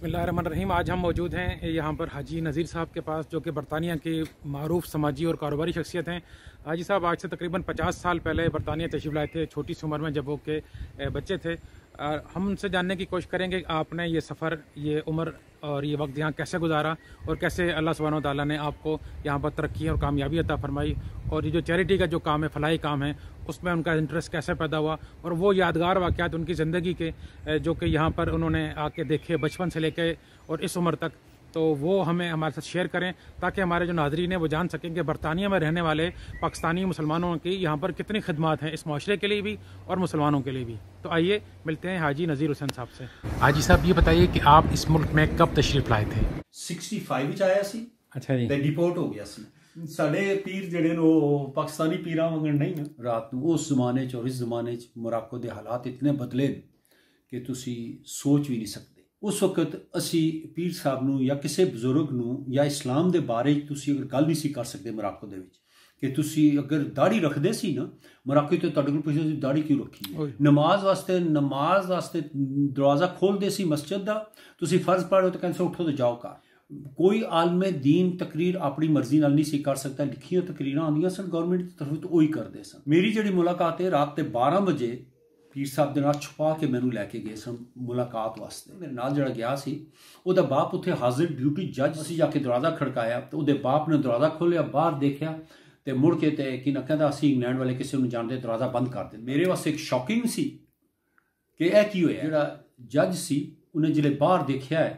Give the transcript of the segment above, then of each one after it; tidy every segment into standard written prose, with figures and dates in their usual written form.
बिस्मिल्लाहिर्रहमानिर्रहीम। आज हम मौजूद हैं यहाँ पर हाजी नज़ीर साहब के पास, जो कि बरतानिया की मारूफ समाजी और कारोबारी शख्सियत हैं। हाजी साहब आज से तकरीबन 50 साल पहले बरतानिया तशरीफ़ लाए थे, छोटी सी उम्र में जब वो के बच्चे थे। हम उनसे जानने की कोशिश करेंगे कि आपने ये सफ़र, ये उम्र और ये वक्त यहाँ कैसे गुजारा और कैसे अल्लाह सुब्हानो व तआला ने आपको यहाँ पर तरक्की और कामयाबी अता फरमाई, और ये जो चैरिटी का जो काम है, फलाही काम है, उसमें उनका इंटरेस्ट कैसे पैदा हुआ, और वो यादगार वाक़यात उनकी ज़िंदगी के जो कि यहाँ पर उन्होंने आके देखे बचपन से लेकर और इस उम्र तक, तो वो हमें हमारे साथ शेयर करें ताकि हमारे जो नाज़रीन हैं वो जान सकें कि बरतानिया में रहने वाले पाकिस्तानी मुसलमानों की यहाँ पर कितनी खिदमत हैं, इस माशरे के लिए भी और मुसलमानों के लिए भी। तो आइए मिलते हैं हाजी नज़ीर हुसैन साहब से। हाजी साहब ये बताइए कि आप इस मुल्क में कब तशरीफ़ लाए थे? 65 आया सी। अच्छा जी। ते डिपोर्ट हो गया सी। साडे पीर जिहड़े ने वो पाकिस्तानी पीरां वांगण नहीं ना। रात नूं उस जमाने च और इस जमाने च मोरक्को दे हालात इतने बदले कि तुसी सोच भी नहीं सकते। उस वक्त असी पीर साहब नूं या किसी बजुर्ग नूं या इस्लाम दे बारे तुसी अगर गल नहीं सी कर सकते मोरक्को दे विच कि तुसी अगर दाढ़ी रखदे सी ना, मोरक्को तो तुहाडे कोल पुछदे दाढ़ी क्यों रखी है। नमाज वास्ते दरवाज़ा खोलदे सी मस्जिद दा, तुसी फर्ज पढ़ो तो कहंदे उठो तो जाओ घर। कोई आलमे दीन तकरीर अपनी मर्जी नाल नहीं सी कर सकता। लिखियां तकरीरां आंदियां सन गवर्नमेंट की तरफ तो वही करते सन। मेरी जिहड़ी मुलाकात है रात के 12 बजे पीर साहब दे नाल छुपा के मैनू लैके गए सन मुलाकात वास्ते। मेरे नाल जिहड़ा गया सी उहदा बाप उत्थे हाजिर ड्यूटी जज सी। जाके दरवाज़ा खड़काया तो उहदे बाप ने दरवाज़ा खोलिया, बाहर देखा तो मुड़ के ते कि ना कहंदा असीं इंग्लैंड वाले किसी नूं जानदे, दरवाज़ा बंद कर दे। मेरे वास्ते एक शॉकिंग सी कि यह की होया। जिहड़ा जज सी उन्हें जिले बाहर देखा है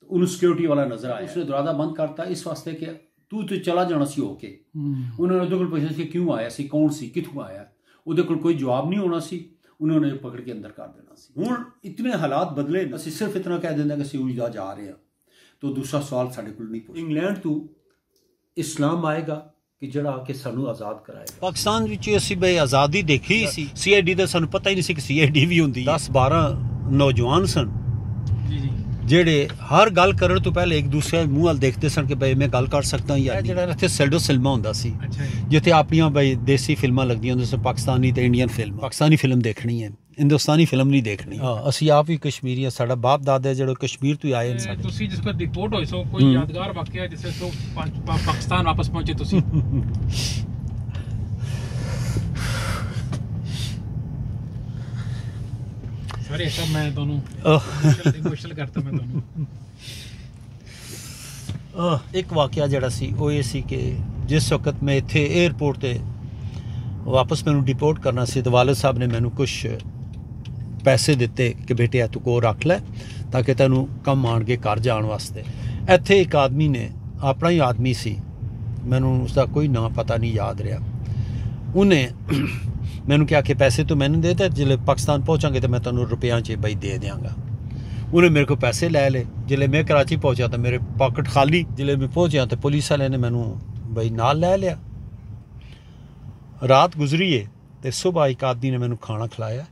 तो उन्हें सिक्योरिटी वाला नजर आया, उसने दरवाज़ा बंद करता इस वास्ते कि तू तो चला जाना सी होके। उन्होंने उहदे कोल पुछया सी क्यों आया सी, कौन सी, कित्थों आया। उहदे कोल कोई जवाब नहीं होना सी, उन्होंने पकड़ के अंदर कर देना सी। हुण इतने हालात बदले, असीं सिर्फ इतना कह देंगे कि असीं उजदा जा रहे हैं, तो दूसरा सवाल साडे कोल नहीं पुछदे। इंग्लैंड तो इस्लाम आएगा कि जड़ा आके सानू आज़ाद कराएगा। पाकिस्तान विच असीं बई आज़ादी देखी सी, CID दा सानू पता ही नहीं सी कि CID भी हुंदी। 10-12 नौजवान सन ਜਿਹੜੇ ਹਰ ਗੱਲ ਕਰਨ ਤੋਂ ਪਹਿਲੇ ਇੱਕ ਦੂਸਰੇ ਮੂੰਹ ਵੱਲ ਦੇਖਦੇ ਸਨ ਕਿ ਬਈ ਮੈਂ ਗੱਲ ਕਰ ਸਕਦਾ ਜਾਂ ਨਹੀਂ। ਜਿਹੜਾ ਇੱਥੇ ਸੈਲਡੋ ਸਿਨੇਮਾ ਹੁੰਦਾ ਸੀ ਜਿੱਥੇ ਆਪਣੀਆਂ ਬਈ ਦੇਸੀ ਫਿਲਮਾਂ ਲੱਗਦੀਆਂ ਹੁੰਦੀਆਂ ਸਨ, ਪਾਕਿਸਤਾਨੀ ਤੇ ਇੰਡੀਅਨ ਫਿਲਮ। ਪਾਕਿਸਤਾਨੀ ਫਿਲਮ ਦੇਖਣੀ ਹੈ, ਹਿੰਦੁਸਤਾਨੀ ਫਿਲਮ ਨਹੀਂ ਦੇਖਣੀ। ਹਾਂ, ਅਸੀਂ ਆਪ ਵੀ ਕਸ਼ਮੀਰੀ ਹਾਂ, ਸਾਡਾ ਬਾਪ ਦਾਦਾ ਜਿਹੜੇ ਕਸ਼ਮੀਰ ਤੋਂ ਆਏ ਨੇ। ਤੁਸੀਂ ਜਿਸ ਪਰ ਰਿਪੋਰਟ ਹੋਈ ਸੋ ਕੋਈ ਯਾਦਗਾਰ ਵਾਕਿਆ ਜਿਸ ਤੋਂ ਪਾਕਿਸਤਾਨ ਵਾਪਸ ਪਹੁੰਚੇ ਤੁਸੀਂ? अरे सब मैं दोनों इमोशनल करता मैं दोनों। एक वाकया जड़ा सी वो ये सी कि जिस वक्त मैं इत्थे एयरपोर्ट ते वापस मैनू डिपोर्ट करना सी तो वालिद साहब ने मैनू कुछ पैसे दिते कि बेटे तू को रख लै ताकि तैनू कम आण के घर जाण वास्ते। इत्थे एक आदमी ने, अपना ही आदमी सी, मैनू उसका कोई नाम पता नहीं याद रहा, उन्हें मैंने क्या कि पैसे तो मैंने देते, जिले पाकिस्तान पहुँचांगे तो मैं तेन रुपया च बई दे देंगा। उन्हें मेरे को पैसे लै ले। जिले मैं कराची पहुँचा तो मेरे पॉकेट खाली। जिले मैं पहुँचा तो पुलिस वाले ने मैनू बई नाल लै लिया। रात गुजरी है तो सुबह एक आदमी ने मैनू खाना खिलाया।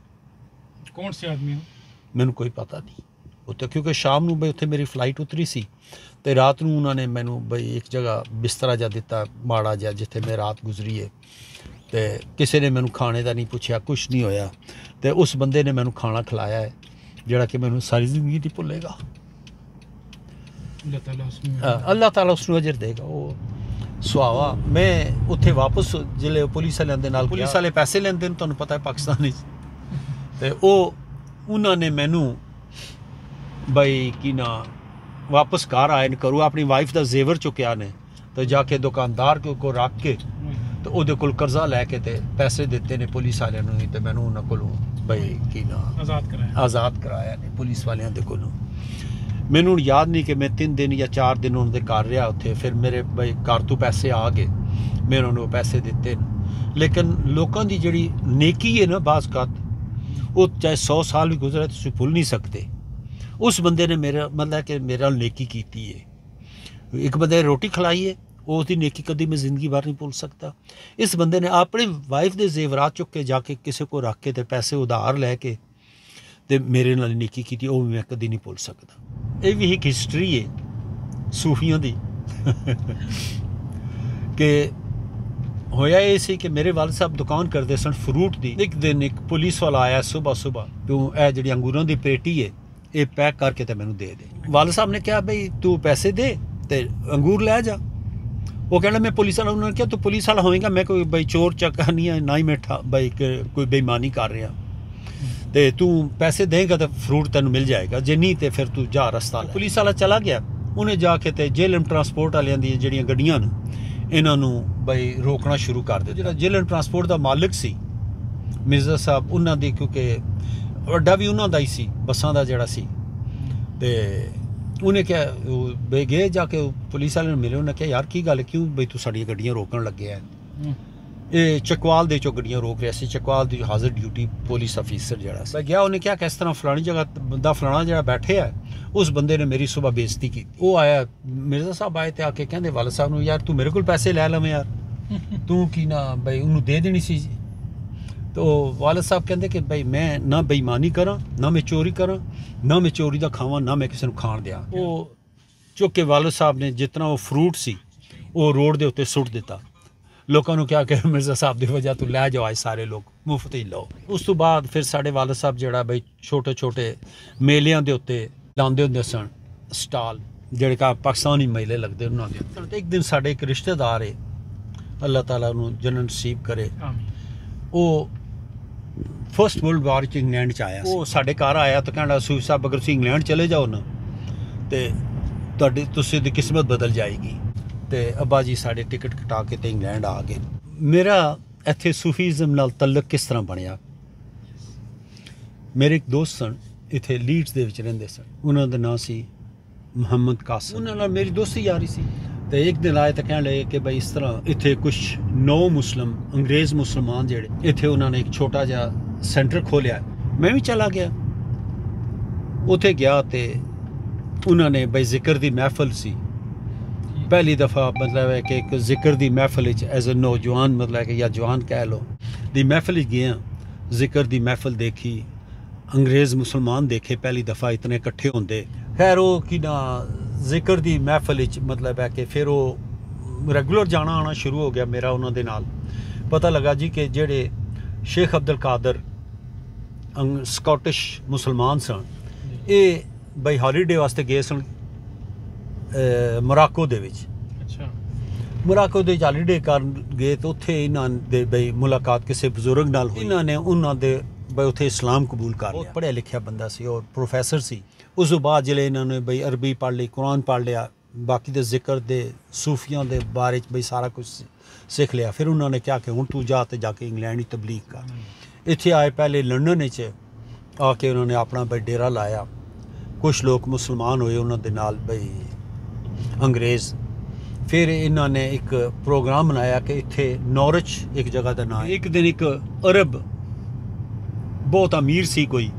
कौन से आदमी? मैनू कोई पता नहीं उत्ते, क्योंकि शाम नूं बई उत्थे मेरी फ्लाइट उतरी सी तो रात नूं उन्होंने मैनू बई एक जगह बिस्तरा जा दिता माड़ा जा जिथे मैं रात गुजरी है। तो किसी ने मैनू खाने का नहीं पूछा, कुछ नहीं होया। तो उस बंदे ने मैनू खाना खिलाया है जोड़ा कि मैनू सारी जिंदगी नहीं भुलेगा। अल्लाह ताला उसनूं अजर देगा। वो सुहावा मैं उत्थे वापस जिले पुलिस वाले नाल, पुलिस वाले पैसे लेंदे ने, तुहानूं पता है पाकिस्तान तो वो उन्होंने मैनू बई की ना वापस घर आए न करूँ अपनी वाइफ का जेवर चुकया ने, तो जाके दुकानदार को रख के तो उहदे कोल कर्जा लैके ते पैसे दिते ने पुलिस वालियां नूं, ते मैनूं उन्हां कोलों बई की ना आज़ाद कराया ने पुलिस वालियां दे कोलों। मैनूं याद नहीं कि मैं 3 दिन या 4 दिन उन्हां दे घर रहा उत्थे। फिर मेरे बई घर तो पैसे आ गए, मैं उन्हां नूं पैसे दिते। लेकिन लोकां दी जिहड़ी नेकी है ना, बाज़ वो चाहे 100 साल भी गुजरे तुसीं भुल नहीं सकते। उस बंदे ने मेरा मतलब कि मेरे नाल नेकी कीती है। एक बंदे रोटी खिलाई है, उसकी नेकी कभी मैं जिंदगी भर नहीं भूल सकता। इस बंदे ने अपनी वाइफ के जेवरात चुक के जाके किसी को रख के ते पैसे उधार लैके ते मेरे नाल नेकी की, वो मैं कभी नहीं भूल सकता। ये भी एक हिस्टरी है सूफियों की कि होया ये सी कि मेरे वालिद साहब दुकान करते सन फ्रूट की। एक दिन एक पुलिस वाला आया सुबह सुबह, क्यों ए जी अंगूरों की पेटी है ਇਹ ਪੈਕ ਕਰਕੇ ਤੇ ਮੈਨੂੰ ਦੇ ਦੇ। ਵਾਲਦ ਸਾਹਿਬ ਨੇ ਕਿਹਾ ਬਈ ਤੂੰ ਪੈਸੇ ਦੇ ਤੇ ਅੰਗੂਰ ਲੈ ਜਾ। ਉਹ ਕਹਿੰਦਾ ਮੈਂ ਪੁਲਿਸ ਵਾਲਾ, ਉਹਨਾਂ ਨੇ ਕਿਹਾ ਤੂੰ ਪੁਲਿਸ ਵਾਲਾ ਹੋਵੇਗਾ, ਮੈਂ ਕੋਈ ਬਈ ਚੋਰ ਚੱਕਾ ਨਹੀਂ ਹੈ, ਨਾ ਹੀ ਮੈਂ ਬਈ ਕੋਈ ਬੇਈਮਾਨੀ ਕਰ ਰਿਹਾ, ਤੇ ਤੂੰ ਪੈਸੇ ਦੇਗਾ ਤਾਂ ਫਰੂਟ ਤੈਨੂੰ ਮਿਲ ਜਾਏਗਾ, ਜੇ ਨਹੀਂ ਤੇ ਫਿਰ ਤੂੰ ਜਾ ਰਸਤਾ ਲੈ। ਪੁਲਿਸ ਵਾਲਾ ਚਲਾ ਗਿਆ, ਉਹਨੇ ਜਾ ਕੇ ਤੇ ਜੇਲਮ ਟਰਾਂਸਪੋਰਟ ਵਾਲਿਆਂ ਦੀਆਂ ਜਿਹੜੀਆਂ ਗੱਡੀਆਂ ਨੇ ਇਹਨਾਂ ਨੂੰ ਬਈ ਰੋਕਣਾ ਸ਼ੁਰੂ ਕਰ ਦਿੱਤਾ। ਜਿਹੜਾ ਜੇਲਮ ਟਰਾਂਸਪੋਰਟ ਦਾ ਮਾਲਕ ਸੀ ਮਿਰਜ਼ਾ ਸਾਹਿਬ, ਉਹਨਾਂ ਦੀ ਕਿਉਂਕਿ ਅੱਡਾ ਵੀ ਉਹਨਾਂ ਦਾ ਹੀ ਸੀ ਬੱਸਾਂ ਦਾ ਜਿਹੜਾ ਸੀ, ਤੇ ਉਹਨੇ ਕਿਹਾ ਬਈ ਗਏ ਜਾ ਕੇ ਪੁਲਿਸ ਵਾਲੇ ਨੂੰ ਮਿਲੇ, ਉਹਨੇ ਕਿਹਾ ਯਾਰ ਕੀ ਗੱਲ ਕਿਉਂ ਬਈ ਤੂੰ ਸਾਡੀਆਂ ਗੱਡੀਆਂ ਰੋਕਣ ਲੱਗਿਆ। ਇਹ ਚਕਵਾਲ ਦੇ ਚੋਂ ਗੱਡੀਆਂ ਰੋਕ ਰਿਹਾ ਸੀ, ਚਕਵਾਲ ਦੀ ਹਾਜ਼ਰ ਡਿਊਟੀ ਪੁਲਿਸ ਅਫੀਸਰ ਜਿਹੜਾ ਸੀ। ਮੈਂ ਗਿਆ, ਉਹਨੇ ਕਿਹਾ ਕਿ ਇਸ ਤਰ੍ਹਾਂ ਫਲਾਣੀ ਜਗ੍ਹਾ ਬੰਦਾ ਫਲਾਣਾ ਜਿਹੜਾ ਬੈਠੇ ਆ, ਉਸ ਬੰਦੇ ਨੇ ਮੇਰੀ ਸੁਬਾਹ ਬੇਇੱਜ਼ਤੀ ਕੀਤੀ। ਉਹ ਆਇਆ, ਮਿਰਜ਼ਾ ਸਾਹਿਬ ਆਏ ਤੇ ਆ ਕੇ ਕਹਿੰਦੇ ਵਾਲਦ ਸਾਹਿਬ ਨੂੰ, ਯਾਰ ਤੂੰ ਮੇਰੇ ਕੋਲ ਪੈਸੇ ਲੈ ਲਵੇਂ ਯਾਰ, ਤੂੰ ਕੀ ਨਾ ਬਈ ਉਹਨੂੰ ਦੇ ਦੇਣੀ ਸੀ। तो वालिद साहब कहते कि भाई मैं ना बेईमानी करा, ना मैं चोरी करा, ना मैं चोरी का खावा, ना मैं किसी को खाण दिया। वो चुक के वालिद साहब ने जितना वो फ्रूट सी वो रोड के उत्ते सुट दिता। लोगों को क्या कह मिर्ज़ा साहब की वजह तो लै जाओ, सारे लोग मुफ्त ही लो। उस तो बाद फिर साढ़े वालिद साहब जरा बई छोटे छोटे मेलियां के उत्ते लाते होंदे सन स्टाल, जेड़े का पाकिस्तानी मेले लगते उन्होंने। एक दिन साढ़े एक रिश्तेदार है, अल्लाह ताला उन्होंने जन्नत नसीब करे, वो फर्स्ट वर्ल्ड वार च इंग्लैंड च आया। वो साढ़े घर आया तो कहना सूफ साहब अगर तुसीं इंग्लैंड चले जाओ ना तो तुहाडी तुसीं दी किस्मत बदल जाएगी। तो अब्बा जी साढ़े टिकट कटा के तो इंग्लैंड आ गए। मेरा इत्थे सूफीज़म नाल तल्लक किस तरह बनया, मेरे एक दोस्त सन इत्थे लीड्स दे विच रहिंदे सन, उन्हां दा नाम सी मुहम्मद कासिम। उन्हां नाल मेरी दोस्ती यारी सी। तो एक दिन आए तो कहने लगे कि भाई इस तरह इत्थे कुछ 9 मुस्लिम अंग्रेज़ मुसलमान जेड़े इत्थे उन्होंने एक छोटा जा सेंटर खोलिया। मैं भी चला गया, उत्थे गया तो उन्होंने भाई जिक्र दी महफिल सी, पहली दफ़ा मतलब है कि एक जिक्र दी महफिल एज ए नौजवान मतलब कि या जवान कह लो दी महफिल गया, जिक्र दी महफिल देखी, अंग्रेज़ मुसलमान देखे पहली दफ़ा इतने इकट्ठे होंदे। खैर वो कि ना जिक्र दी महफिल मतलब है कि फिर वो रेगुलर जाना आना शुरू हो गया मेरा उन्हों दे नाल। पता लगा जी कि जेड़े शेख अब्दुल कादर स्कॉटिश मुसलमान सन, ये बई हॉलीडे वास्ते गए सन मोराको दे विच। अच्छा, मोराको दे हॉलीडे कर गए तो उत्थे इन्हां दे बई मुलाकात किसी बुजुर्ग नाल हुई। इन्हां ने उन्हां दे बई उत्थे इस्लाम कबूल कर लिया। पढ़िया लिखिया बंदा सी और प्रोफैसर सी। उस तो बाद जिले इन्होंने बई अरबी पढ़ ली, कुरान पढ़ लिया, बाकी दे जिक्र दे सूफियां दे बारे च बई सारा कुछ सीख लिया। फिर उन्होंने क्या कि हुण तू जा ते जाके इंग्लैंड ही तबलीग कर। इत्थे आए पहले लंडन च आके उन्होंने अपना बई डेरा लाया। कुछ लोग मुसलमान हुए उन्होंने नाल बई अंग्रेज़। फिर इन्होंने एक प्रोग्राम बनाया कि इत्थे नॉरिच एक जगह का नाम, एक दिन एक अरब बहुत अमीर सी कोई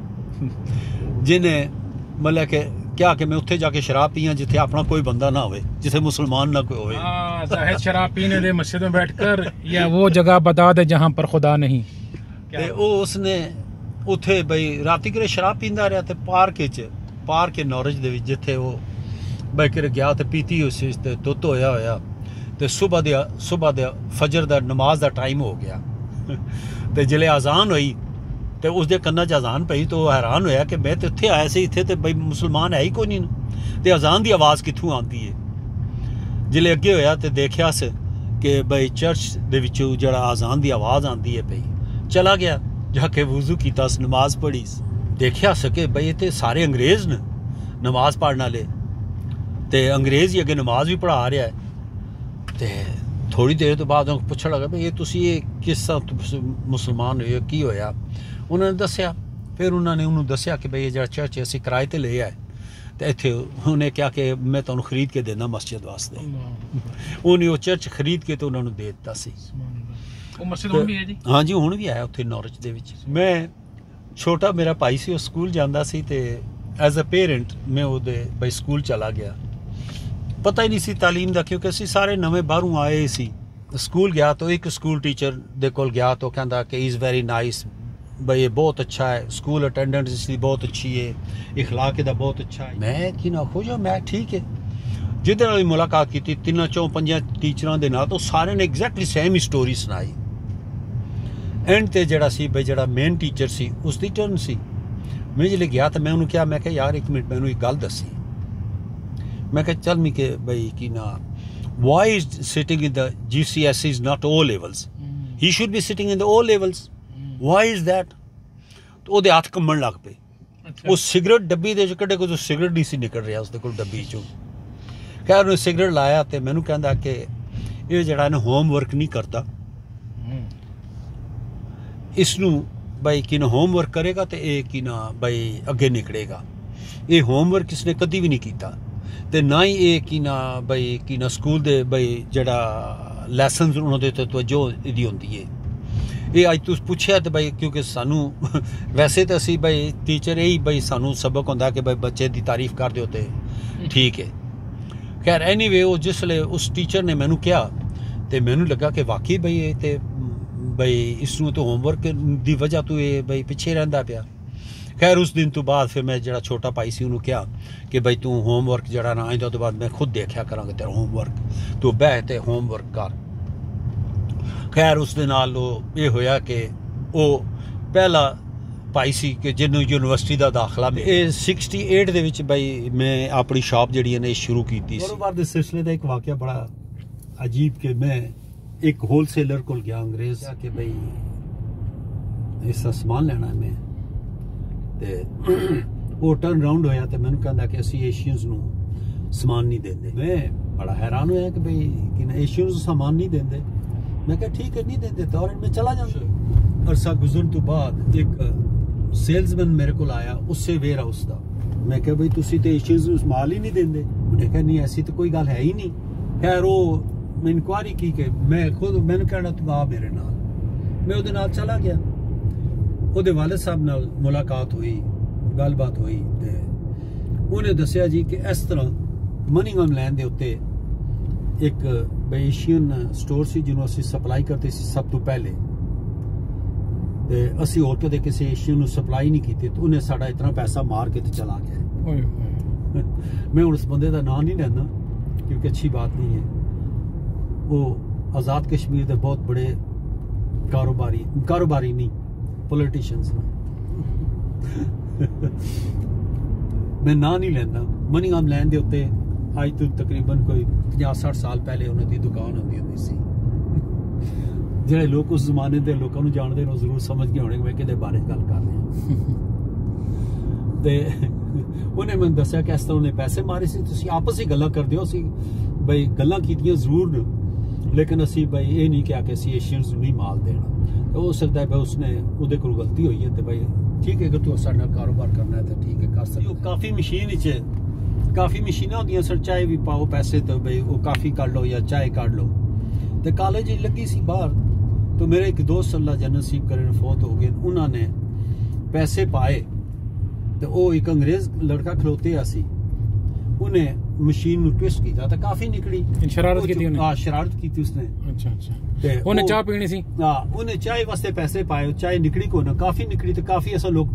जिन्हें मतलब कि क्या कि मैं उत्थे जाके शराब पियां जिथे अपना कोई बंदा ना होवे, जिथे मुसलमान ना कोई होवे। जाहिर शराब पीने दे मस्जिद में बैठकर, या वो जगह बता दे जहां पर खुदा नहीं। ते ओ उसने उत्थे बई राती करे शराब पींदा रहा ते पार्क नॉरिच दे विच जिथे वो बई कर गया ते पीती उस ते दुੱਧ होया ते सुबह दे फजर दा नमाज दा टाइम हो गया। ते जिले अजान हुई तो उसके कन्ना च अजान पई तो हैरान होया कि मैं तो इत्थे आया सी, इत्थे तो बई मुसलमान है ही कोई नहीं, तो अजान की आवाज़ कित्थों आती है। जिले अगे होया तो देखिया कि बई चर्च दे विचों जिहड़ा अजान की आवाज़ आती है पई। चला गया, जाके वुजू कीता, नमाज पढ़ी, देखिया कि बई इत्थे सारे अंग्रेज़ ने नमाज पढ़ने वाले, तो अंग्रेज़ ही अगे नमाज भी पढ़ा रहा है। तो थोड़ी देर तो बाद पूछण लगा भाई ये किस मुसलमान हुए की होया। उन्होंने दसिया, फिर उन्होंने उन्होंने दसिया कि भाई जो चर्च असी किराए ते ले आए तो इत्थे उन्हें क्या कि मैं तुहानूं खरीद के देना मस्जिद वास्ते। उन्हें वो चर्च खरीद के तो उन्होंने दे दिता सी। वो मस्जिद हुण भी है जी? हाँ जी, हुण भी है उत्थे नॉरिच दे विच। मैं छोटा मेरा भाई सी, वो स्कूल जांदा सी ते एज अ पेरेंट मैं उहदे बई स्कूल चला गया। पता ही नहीं सी तालीम दा, क्योंकि असी सारे नवें बाहरों आए सी। स्कूल गया तो एक स्कूल टीचर दे कोल गया तो कहंदा कि इज़ वेरी नाइस, भाई ये बहुत अच्छा है, स्कूल अटेंडेंस इसकी बहुत अच्छी है, इखलाक दा बहुत अच्छा है। मैं कि ना खुश हूँ, मैं ठीक है। जिहदे नाल मुलाकात की 3-4-5 टीचरां दे नाल तो सारे ने एग्जैक्टली सेम ही स्टोरी सुनाई। एंड ते जिहड़ा सी भाई जिहड़ा मेन टीचर सी उसकी टर्न सी, मैं जिसले गया तो मैं उन्होंने कहा, मैं कहा यार एक मिनट मैंने एक गल दसी, मैं कहा चल मी के भाई कि ना why is sitting in the GCSE is not O levels, he should be sitting in the O levels, why is that. तो ਉਹਦੇ ਹੱਥ ਕੰਮਣ ਲੱਗ ਪਏ। ਉਹ ਸਿਗਰਟ ਡੱਬੀ ਦੇ ਚ ਕੱਢੇ, ਕੋਈ ਸਿਗਰਟ ਨਹੀਂ ਸੀ ਨਿਕਲ ਰਿਹਾ ਉਸਦੇ ਕੋਲ ਡੱਬੀ ਚੋਂ। ਖੈਰ ਉਹਨੇ ਸਿਗਰਟ ਲਾਇਆ ਤੇ ਮੈਨੂੰ ਕਹਿੰਦਾ ਕਿ ਇਹ ਜਿਹੜਾ ਇਹਨੇ ਹੋਮਵਰਕ ਨਹੀਂ ਕਰਦਾ, ਇਸ ਨੂੰ ਬਈ ਕਿ ਨਾ ਹੋਮਵਰਕ ਕਰੇਗਾ ਤੇ ਇਹ ਕਿ ਨਾ ਬਈ ਅੱਗੇ ਨਿਕਲੇਗਾ। ਇਹ ਹੋਮਵਰਕ ਇਸਨੇ ਕਦੀ ਵੀ ਨਹੀਂ ਕੀਤਾ ਤੇ ਨਾ ਹੀ ਇਹ ਕਿ ਨਾ ਬਈ ਕਿ ਨਾ ਸਕੂਲ ਦੇ ਬਈ ਜਿਹੜਾ ਲੈਸਨਸ ਉਹਨਾਂ ਦੇ ਉੱਤੇ ਤਵੱਜੋ ਇਹਦੀ ਹੁੰਦੀ ਹੈ। ਇਹ ਅੱਜ ਤੁਸੀਂ ਪੁੱਛਿਆ ਤੇ ਬਈ ਕਿਉਂਕਿ ਸਾਨੂੰ ਵੈਸੇ ਤਾਂ ਅਸੀਂ ਬਈ ਟੀਚਰ ਇਹੀ ਬਈ ਸਾਨੂੰ ਸਬਕ ਹੁੰਦਾ ਕਿ ਬਈ ਬੱਚੇ ਦੀ ਤਾਰੀਫ ਕਰ ਦਿਓ ਤੇ ਠੀਕ ਹੈ। ਖੈਰ ਐਨੀਵੇ ਉਹ ਜਿਸਲੇ ਉਸ ਟੀਚਰ ਨੇ ਮੈਨੂੰ ਕਿਹਾ ਤੇ ਮੈਨੂੰ ਲੱਗਾ ਕਿ ਵਾਕਈ ਬਈ ਇਹ ਤੇ ਬਈ ਇਸ ਨੂੰ ਤਾਂ ਹੋਮਵਰਕ ਦੀ ਵਜ੍ਹਾ ਤੋਂ ਇਹ ਬਈ ਪਿੱਛੇ ਰਹਿੰਦਾ ਪਿਆ। ਖੈਰ ਉਸ ਦਿਨ ਤੋਂ ਬਾਅਦ ਫਿਰ ਮੈਂ ਜਿਹੜਾ ਛੋਟਾ ਭਾਈ ਸੀ ਉਹਨੂੰ ਕਿਹਾ ਕਿ ਬਈ ਤੂੰ ਹੋਮਵਰਕ ਜਿਹੜਾ ਨਾ ਆਇੰਦਾ ਤੋਂ ਬਾਅਦ ਮੈਂ ਖੁਦ ਦੇਖਿਆ ਕਰਾਂਗਾ ਤੇਰਾ ਹੋਮਵਰਕ, ਤੂੰ ਬਹਿ ਤੇ ਹੋਮਵਰਕ ਕਰ। ਖੈਰ ਉਸ ਦੇ ਨਾਲ ਉਹ ਇਹ ਹੋਇਆ ਕਿ ਉਹ ਪਹਿਲਾ ਭਾਈ ਸੀ ਕਿ ਜਿਹਨੂੰ ਯੂਨੀਵਰਸਿਟੀ ਦਾ ਦਾਖਲਾ ਇਹ 68 ਦੇ ਵਿੱਚ ਬਈ ਮੈਂ ਆਪਣੀ ਸ਼ਾਪ ਜਿਹੜੀ ਨੇ ਸ਼ੁਰੂ ਕੀਤੀ ਸੀ। ਕਾਰੋਬਾਰ ਦੇ ਸਿਲਸਿਲੇ ਦਾ ਇੱਕ ਵਾਕਿਆ ਬੜਾ ਅਜੀਬ ਕਿ ਮੈਂ ਇੱਕ ਹੋਲਸੇਲਰ ਕੋਲ ਗਿਆ ਅੰਗਰੇਜ਼ ਕਿ ਬਈ ਇਸ ਦਾ ਸਮਾਨ ਲੈਣਾ ਮੈਂ ਤੇ ਉਹ ਟਰਨ ਰਾਉਂਡ ਹੋਇਆ ਤੇ ਮੈਨੂੰ ਕਹਿੰਦਾ ਕਿ ਅਸੀਂ ਏਸ਼ੀਅਨਸ ਨੂੰ ਸਮਾਨ ਨਹੀਂ ਦਿੰਦੇ। ਮੈਂ ਬੜਾ ਹੈਰਾਨ ਹੋਇਆ ਕਿ ਬਈ ਕਿ ਏਸ਼ੀਅਨਸ ਨੂੰ ਸਮਾਨ ਨਹੀਂ ਦਿੰਦੇ। मैं कहा ठीक है नहीं देते तो और मैं चला जाऊँ। अरसा गुजरन तो बाद एक सेल्समैन मेरे को आया उससे वेयर हाउस का। मैं कहा भाई तुसी तो एशियंस माल ही नहीं देंगे। उन्हें कहा नहीं ऐसी तो कोई गल है ही नहीं। खैर वो मैं इंक्वायरी की कि मैं खुद मैंने कहना तू आ मेरे नाल, मैं उहदे नाल चला गया। उहदे वालिद साहब नाल मुलाकात हुई, गलबात हुई ते उन्हें दसिया जी कि इस तरह मनीगम लैन दे उत्ते एक एशियन स्टोर सी जिन्हों असी सप्लाई करते सी सब तो पहले ते असी होर कदे किसी एशियन नूं सप्लाई नहीं की तो उन्हें साडा इतना पैसा मार के तो चला गया। मैं उस बंदे का नाम नहीं लेना क्योंकि अच्छी बात नहीं है। वो आज़ाद कश्मीर के बहुत बड़े कारोबारी नहीं पॉलिटिशियंस मैं ना नहीं लेना। मनीगम लैन दे उत्ते अज तो तकरीबन कोई 50-60 साल पहले उन्होंने दुकान होंदी सी। ਜਿਹੜੇ ਲੋਕ ਉਸ ਜ਼ਮਾਨੇ ਦੇ ਲੋਕਾਂ ਨੂੰ ਜਾਣਦੇ ਨੇ ਉਹ ਜ਼ਰੂਰ ਸਮਝ ਗਏ ਹੋਣਗੇ ਮੈਂ ਕਿਹਦੇ ਬਾਰੇ ਗੱਲ ਕਰ ਰਿਹਾ। ਤੇ ਉਹਨੇ ਮੈਨੂੰ ਦੱਸਿਆ ਕਿ ਇਸ ਤਰ੍ਹਾਂ ਉਹਨੇ ਪੈਸੇ ਮਾਰੇ ਸੀ, ਤੁਸੀਂ ਆਪਸ ਵਿੱਚ ਗੱਲਾਂ ਕਰਦੇ ਹੋ। ਅਸੀਂ ਬਈ ਗੱਲਾਂ ਕੀਤੀਆਂ ਜ਼ਰੂਰ ਨੇ ਲੇਕਿਨ ਅਸੀਂ ਬਈ ਇਹ ਨਹੀਂ ਕਿਹਾ ਕਿ ਅਸੀਂ ਏਸ਼ੀਅਨਸ ਨੂੰ ਨਹੀਂ ਮਾਲ ਦੇਣਾ। ਤਾਂ ਹੋ ਸਕਦਾ ਹੈ ਬਈ ਉਸਨੇ ਉਹਦੇ ਕੋਲ ਗਲਤੀ ਹੋਈ ਹੈ ਤੇ ਬਈ ਠੀਕ ਹੈ ਅਗਰ ਤੂੰ ਸਾਡੇ ਨਾਲ ਕਾਰੋਬਾਰ ਕਰਨਾ ਹੈ ਤਾਂ ਠੀਕ ਹੈ ਕਰ ਸਕਦਾ। ਉਹ ਕਾਫੀ ਮਸ਼ੀਨ ਵਿੱਚ काफ़ी मशीना होंदियां सर, चाय भी पाओ पैसे तो भाई वो काफ़ी काट लो या चाय काट लो। तो कॉलेज लगी सी बाहर तो मेरे एक दोस्त अल्लाह जन नसीब करे फोत हो गए, उन्होंने पैसे पाए तो वो एक अंग्रेज लड़का खलोते सी उन्हें मशीन ट्विस्ट किया तो काफ़ी निकली। शरारत की थी? हाँ शरारत की थी उसने। अच्छा उन्हें चाय पीनी सी। हाँ उन्हें चाय वास्ते पैसे पाए, चाय निकली को ना काफ़ी निकली तो काफ़ी ऐसा लोग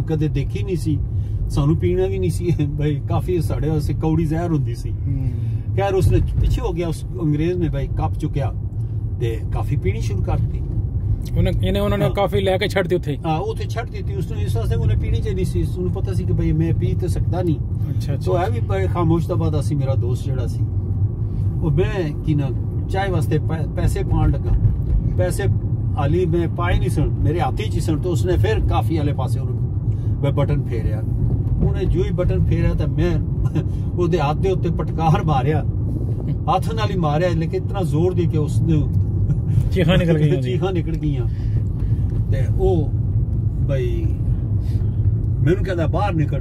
कदे देखी नहीं सी, सानू पीना भी नहीं सी भाई काफी साढ़े वास्ते कौड़ी जहर होंदी सी। खैर उसने पीछे हो गया, उस अंग्रेज ने भाई कप चुकया ते काफी पीनी शुरू कर दी। उन्होंने काफी लेके छड़ दी उथे। हां उथे छड़ दी थी उसने, इस वास्ते उन्हें पीनी चाहिए सी। उन्हें पता सी कि भाई मैं पी तो सकता नहीं। अच्छा तो है भी बड़े खामोश दा बाद सी मेरा दोस्त जेड़ा सी वो मैं की ना चाय वास्ते पैसे पाण लगा, पैसे आली मैं पाए नहीं सन, मेरे हाथ ही सन। तो उसने फिर काफी वाले पासे मैं बटन फेरिया, उन्हें जो ही बटन फेरिया तो मैं ਉਹਦੇ ਹੱਥ ਦੇ ਉੱਤੇ ਪਟਕਾਰ ਮਾਰਿਆ, ਹੱਥ ਨਾਲ ਹੀ ਮਾਰਿਆ ਲੇਕਿਨ ਇਤਨਾ ਜ਼ੋਰ ਦੀ ਕਿ ਉਸਨੇ ਚੀਖਾਂ ਨਿਕਲ ਗਈਆਂ ਤੇ ਉਹ ਬਈ ਮੈਨੂੰ ਕਹਿੰਦਾ ਬਾਹਰ ਨਿਕਲ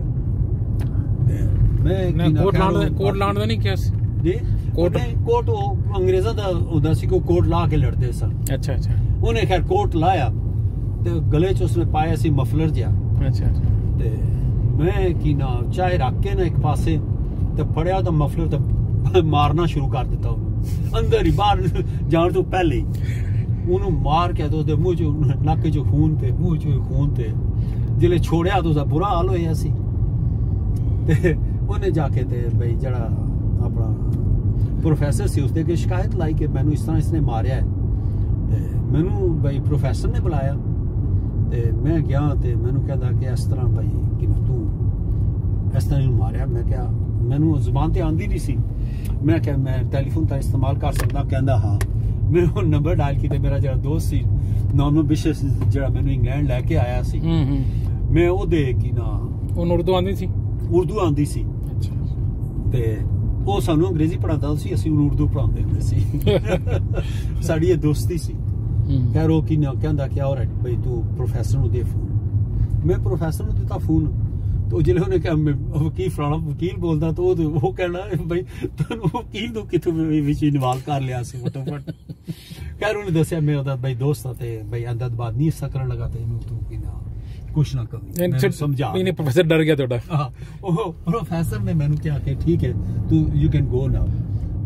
ਤੇ ਮੈਂ ਕੋਟ ਲਾਣ ਦਾ ਨਹੀਂ ਕਿਹਾ ਸੀ ਜੀ। ਕੋਟ ਉਹ ਅੰਗਰੇਜ਼ਾਂ ਦਾ ਹੁੰਦਾ ਸੀ ਕਿ ਕੋਟ ਲਾ ਕੇ ਲੜਦੇ ਸਨ। ਅੱਛਾ ਉਹਨੇ ਖੈਰ ਕੋਟ ਲਾਇਆ ਤੇ ਗਲੇ 'ਚ ਉਸਨੇ ਪਾਇਆ ਸੀ ਮਫਲਰ ਜਿਹਾ। ਅੱਛਾ ਤੇ ਮੈਂ ਕੀ ਨਾ ਚਾਹੇ ਰੱਖ ਕੇ ਨਾ ਇੱਕ ਪਾਸੇ ਤੇ ਫੜਿਆ ਤਾਂ ਮਫਲਰ ਤੇ ਮਾਰਨਾ ਸ਼ੁਰੂ ਕਰ ਦਿੱਤਾ ਉਹਨੂੰ ਅੰਦਰ ਹੀ, ਬਾਹਰ ਜਾਣ ਤੋਂ ਪਹਿਲੇ ਹੀ ਉਹਨੂੰ ਮਾਰ ਕੇ ਉਹਦੇ ਮੂੰਹ 'ਚ ਨੱਕ 'ਚ ਖੂਨ ਤੇ ਮੂੰਹ 'ਚ ਖੂਨ ਤੇ ਜਿਹੜੇ ਛੋੜਿਆ ਤਾਂ ਉਹਦਾ ਬੁਰਾ ਹਾਲ ਹੋਇਆ ਸੀ। ਤੇ ਉਹਨੇ ਜਾ ਕੇ ਤੇ ਬਈ ਜਿਹੜਾ ਆਪਣਾ ਪ੍ਰੋਫੈਸਰ ਸੀ ਉਸਦੇ ਅੱਗੇ ਸ਼ਿਕਾਇਤ ਲਾਈ ਕਿ ਮੈਨੂੰ ਇਸ ਤਰ੍ਹਾਂ ਇਸਨੇ ਮਾਰਿਆ ਹੈ। ਤੇ ਮੈਨੂੰ ਬਈ ਪ੍ਰੋਫੈਸਰ ਨੇ ਬੁਲਾਇਆ ਤੇ ਮੈਂ ਗਿਆ ਤੇ ਮੈਨੂੰ ਕਹਿੰਦਾ ਕਿ ਇਸ ਤਰ੍ਹਾਂ ਭਾਈ ਕਿ ਤੂੰ ਇਸ ਤਰ੍ਹਾਂ ਇਹਨੂੰ ਮਾਰਿਆ। ਮੈਂ ਕਿਹਾ ਮੈਨੂੰ ਜ਼ੁਬਾਨ ਤੇ ਆਉਂਦੀ ਨਹੀਂ ਸੀ। ਮੈਂ ਕਿਹਾ ਮੈਂ ਟੈਲੀਫੋਨ ਤਾਂ ਇਸਤੇਮਾਲ ਕਰ ਸਕਦਾ? ਕਹਿੰਦਾ ਹਾਂ। ਮੈਂ ਉਹ ਨੰਬਰ ਡਾਇਲ ਕੀਤਾ। ਮੇਰਾ ਜਿਹੜਾ ਦੋਸਤ ਸੀ ਨੋਰਮਨ ਬਿਸ਼ਸ ਜਿਹੜਾ ਮੈਨੂੰ ਇੰਗਲੈਂਡ ਲੈ ਕੇ ਆਇਆ ਸੀ, ਮੈਂ ਉਹਦੇ ਕੀ ਨਾ ਉਹਨੂੰ ਉਰਦੂ ਆਉਂਦੀ ਸੀ? ਉਰਦੂ ਆਉਂਦੀ ਸੀ। ਤੇ ਉਹ ਸਾਨੂੰ ਅੰਗਰੇਜ਼ੀ ਪੜ੍ਹਾਉਂਦਾ ਸੀ, ਅਸੀਂ ਉਹਨੂੰ ਉਰਦੂ ਪੜ੍ਹਾਉਂਦੇ ਹੁੰਦੇ ਸੀ। ਸਾਡੀ ਇਹ ਦੋਸਤੀ ਸੀ। ਖੈਰ ਉਹ ਕੀ ਨਾ ਕਹਿੰਦਾ ਕਿ ਆਹ ਰਾਈਟ ਬਈ ਤੂੰ ਪ੍ਰੋਫੈਸਰ ਨੂੰ ਦੇ ਫੋਨ। ਮੈਂ ਪ੍ਰੋਫੈਸਰ ਨੂੰ ਦਿੱਤਾ ਫੋਨ। तो जिले उन्हें कहा वकील फलाना वकील बोलता तो वो कहना भाई तुम वकील तो कितों इन्वॉल्व कर लिया फटोफट। खैर उन्हें दसिया मैं भाई दोस्त था भाई अहमदाबाद नहीं हिस्सा करने लगा तू कुछ ना कभी समझा। प्रोफेसर डर गया थोड़ा। हाँ प्रोफेसर ने मैंने क्या कि ठीक है तू you can go now,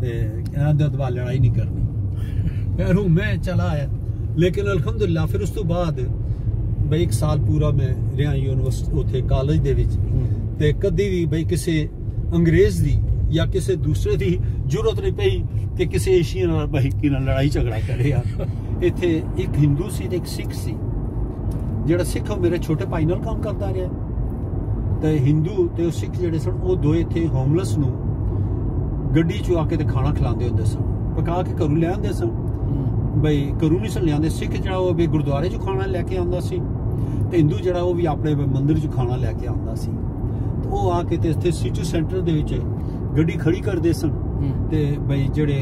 Ahmedabad लड़ाई नहीं करनी। खैर मैं चला आया, लेकिन अल्हम्दुलिल्लाह फिर उस तो बाद बई 1 साल पूरा मैं रहा यूनिवर्सिटी उत्थे कॉलेज दे विच ते कदी भी बई किसी अंग्रेज दी या किसी दूसरे दी जरूरत नहीं पई कि किसी एशियन नाल बई की नाल लड़ाई झगड़ा करे। यार इत्थे एक हिंदू सी ते एक सिख सी। जेड़ा सिख मेरे छोटे भाई नाल काम करदा रहा ते हिंदू ते सिख जेड़े सन वो दो इत्थे होमलेस नूं गड्डी चो आके ते खाना खिलांदे हुंदे सन, पका के घरों ले आंदे सन। बई घरों नहीं सन लिया। सिख जरा वो भी गुरुद्वारे चो खाना लैके आंदा सी ते हिंदू जरा वो भी अपने मंदिर चो खाना लैके आंदा सी। तो वो आके ते इत्थे सिटी सेंटर दे विच गड्डी खड़ी करदे सन ते बई जेड़े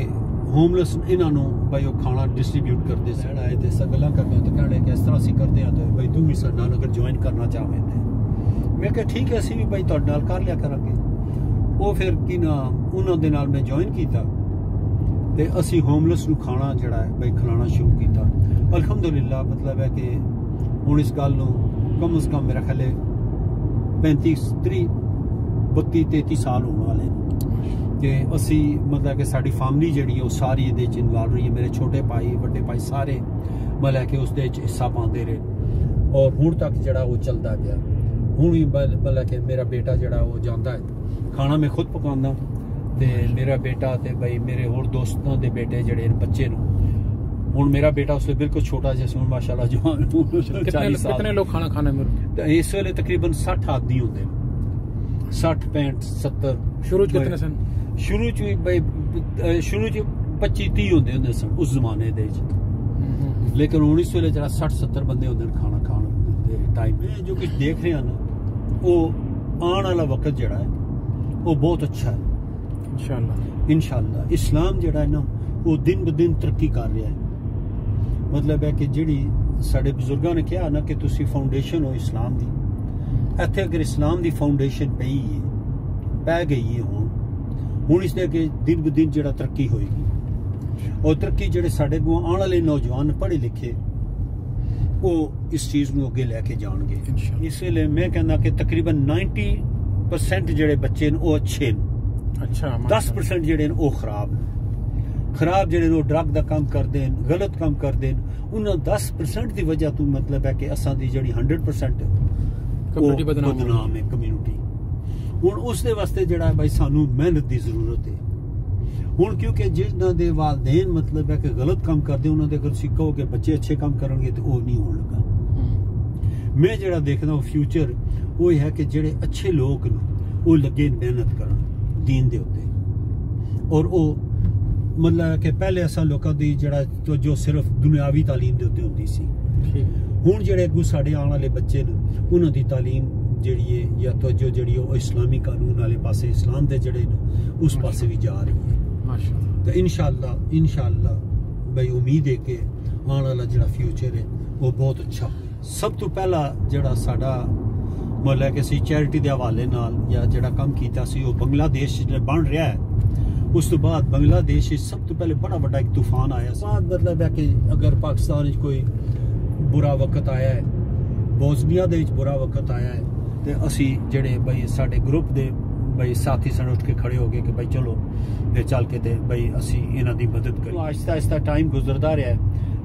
होमलेस इन्हां नूं बई वो खाना डिस्ट्रीब्यूट करदे सन। आए ते सब गल्लां करदे ते कहणे कि इस तरह असीं करदे आ ते बई तू भी साडे नाल अगर ज्वाइन करना चाहे ते मैं कहा ठीक है असीं भी बई तुहाडे नाल कर लिया करांगे। वो फिर की ना उन्हां दे नाल मैं ज्वाइन कीता ते असी होमलेस नूं खाना जड़ा है बई खिलाना शुरू किया। अल्हम्दुलिल्लाह मतलब है कि हुण इस गल नूं कम अज कम मेरा ख्याल है 35 30 32 33 साल होने वाले कि असी मतलब कि साडी फैमिली जिहड़ी है सारी इहदे च इन्वॉल्व रही है। मेरे छोटे भाई बड़े भाई सारे मतलब कि उसदे च हिस्सा पाते रहे और हुण तक जड़ा वो चलता गया। हुण भी मतलब कि मेरा बेटा जड़ा वो जांदा है खाना मैं खुद पकांदा ते मेरा बेटा ते भाई मेरे होर दोस्तों दे बेटे जड़े बच्चे नूं हुण मेरा बेटा उसले बिल्कुल छोटा जिहा हुण माशाल्लाह जवान 40 साल। कितने लोग खाना खाने में इस वेले तकरीबन 60 आदमी होंदे 60 65 70। शुरू च कितने सन? शुरू च भाई शुरू च 25 30 होंदे सन उस जमाने दे च, लेकिन हुण इस वेले जरा 60 70 बंदे होंदे खाना खाण दे टाइम में। जो कुछ देख रहे हैं ना वो आने वाला वक्त जड़ा है वो बहुत अच्छा है इंशाअल्लाह। इस्लाम जड़ा है ना वो दिन ब दिन तरक्की कर रहा है। मतलब है कि जिहड़ी साडे बुजुर्गों ने कहा ना कि तुसी फाउंडेशन हो इस्लाम दी, इत्थे अगर इस्लाम दी फाउंडेशन पई है पै गई है हुण इसदे अगे दिन ब दिन जड़ा तरक्की होएगी और तरक्की जिहड़े साडे आने वाले नौजवान पढ़े लिखे वो इस चीज़ नूं अगे लैके जाणगे। इस वेले मैं कहना कि तकरीबन 90% जिहड़े बच्चे न वो अच्छे न। अच्छा 10% जिहड़े न वो खराब जिहड़े न ड्रग दा काम करदे न, गलत काम करदे न। उन्हां 10% दी वजह तो मतलब है कि असां दी जिहड़ी 100% कम्युनिटी बदनाम है कम्युनिटी। हुण उस दे वास्ते जिहड़ा भाई सानू मेहनत दी जरूरत है। हुण क्योंकि जिन्हां दे वालदेन मतलब है कि गलत काम करदे उन्हां दे अगर सीखो कि बच्चे अच्छे काम करनगे तो वो नहीं होण लगा। मैं जिहड़ा देखदा फ्यूचर वो है कि जिहड़े अच्छे लोग न वो लगे मेहनत करन दीन दे उत्ते और वो मतलब कि पहले असां लोकां दी जिहड़ा तो जो सिर्फ दुनियावी तालीम दे उत्ते हुंदी सी। हुण जिहड़े अगू साडे आने वाले बच्चे न उन्हां दी तालीम जिहड़ी है या तवज्जो जिहड़ी है इस्लामी कानून वाले पासे इस्लाम दे जिहड़े न उस पासे भी जा रही है माशाअल्लाह। तो इंशाअल्लाह भाई उम्मीद है कि आने वाला जिहड़ा फ्यूचर है वो बहुत अच्छा। सब तो पहला जिहड़ा साडा मतलब कि चैरिटी के हवाले नाल या जिहड़ा काम कीता सी वो बांग्लादेश बन रहा है। उस तो बाद बांग्लादेश सब तो पहले बड़ा बड़ा एक तूफान आया। मतलब है कि अगर पाकिस्तान कोई बुरा वक्त आया है, बोस्निया दे बुरा वक्त आया है तो असी जिहड़े भाई साडे ग्रुप दे भाई साथी सन उठ के खड़े हो गए कि भाई चलो ते चल के ते भाई असी इन्हां दी मदद करिए। आहिस्ता आहिस्ता टाइम गुजरदा रहा है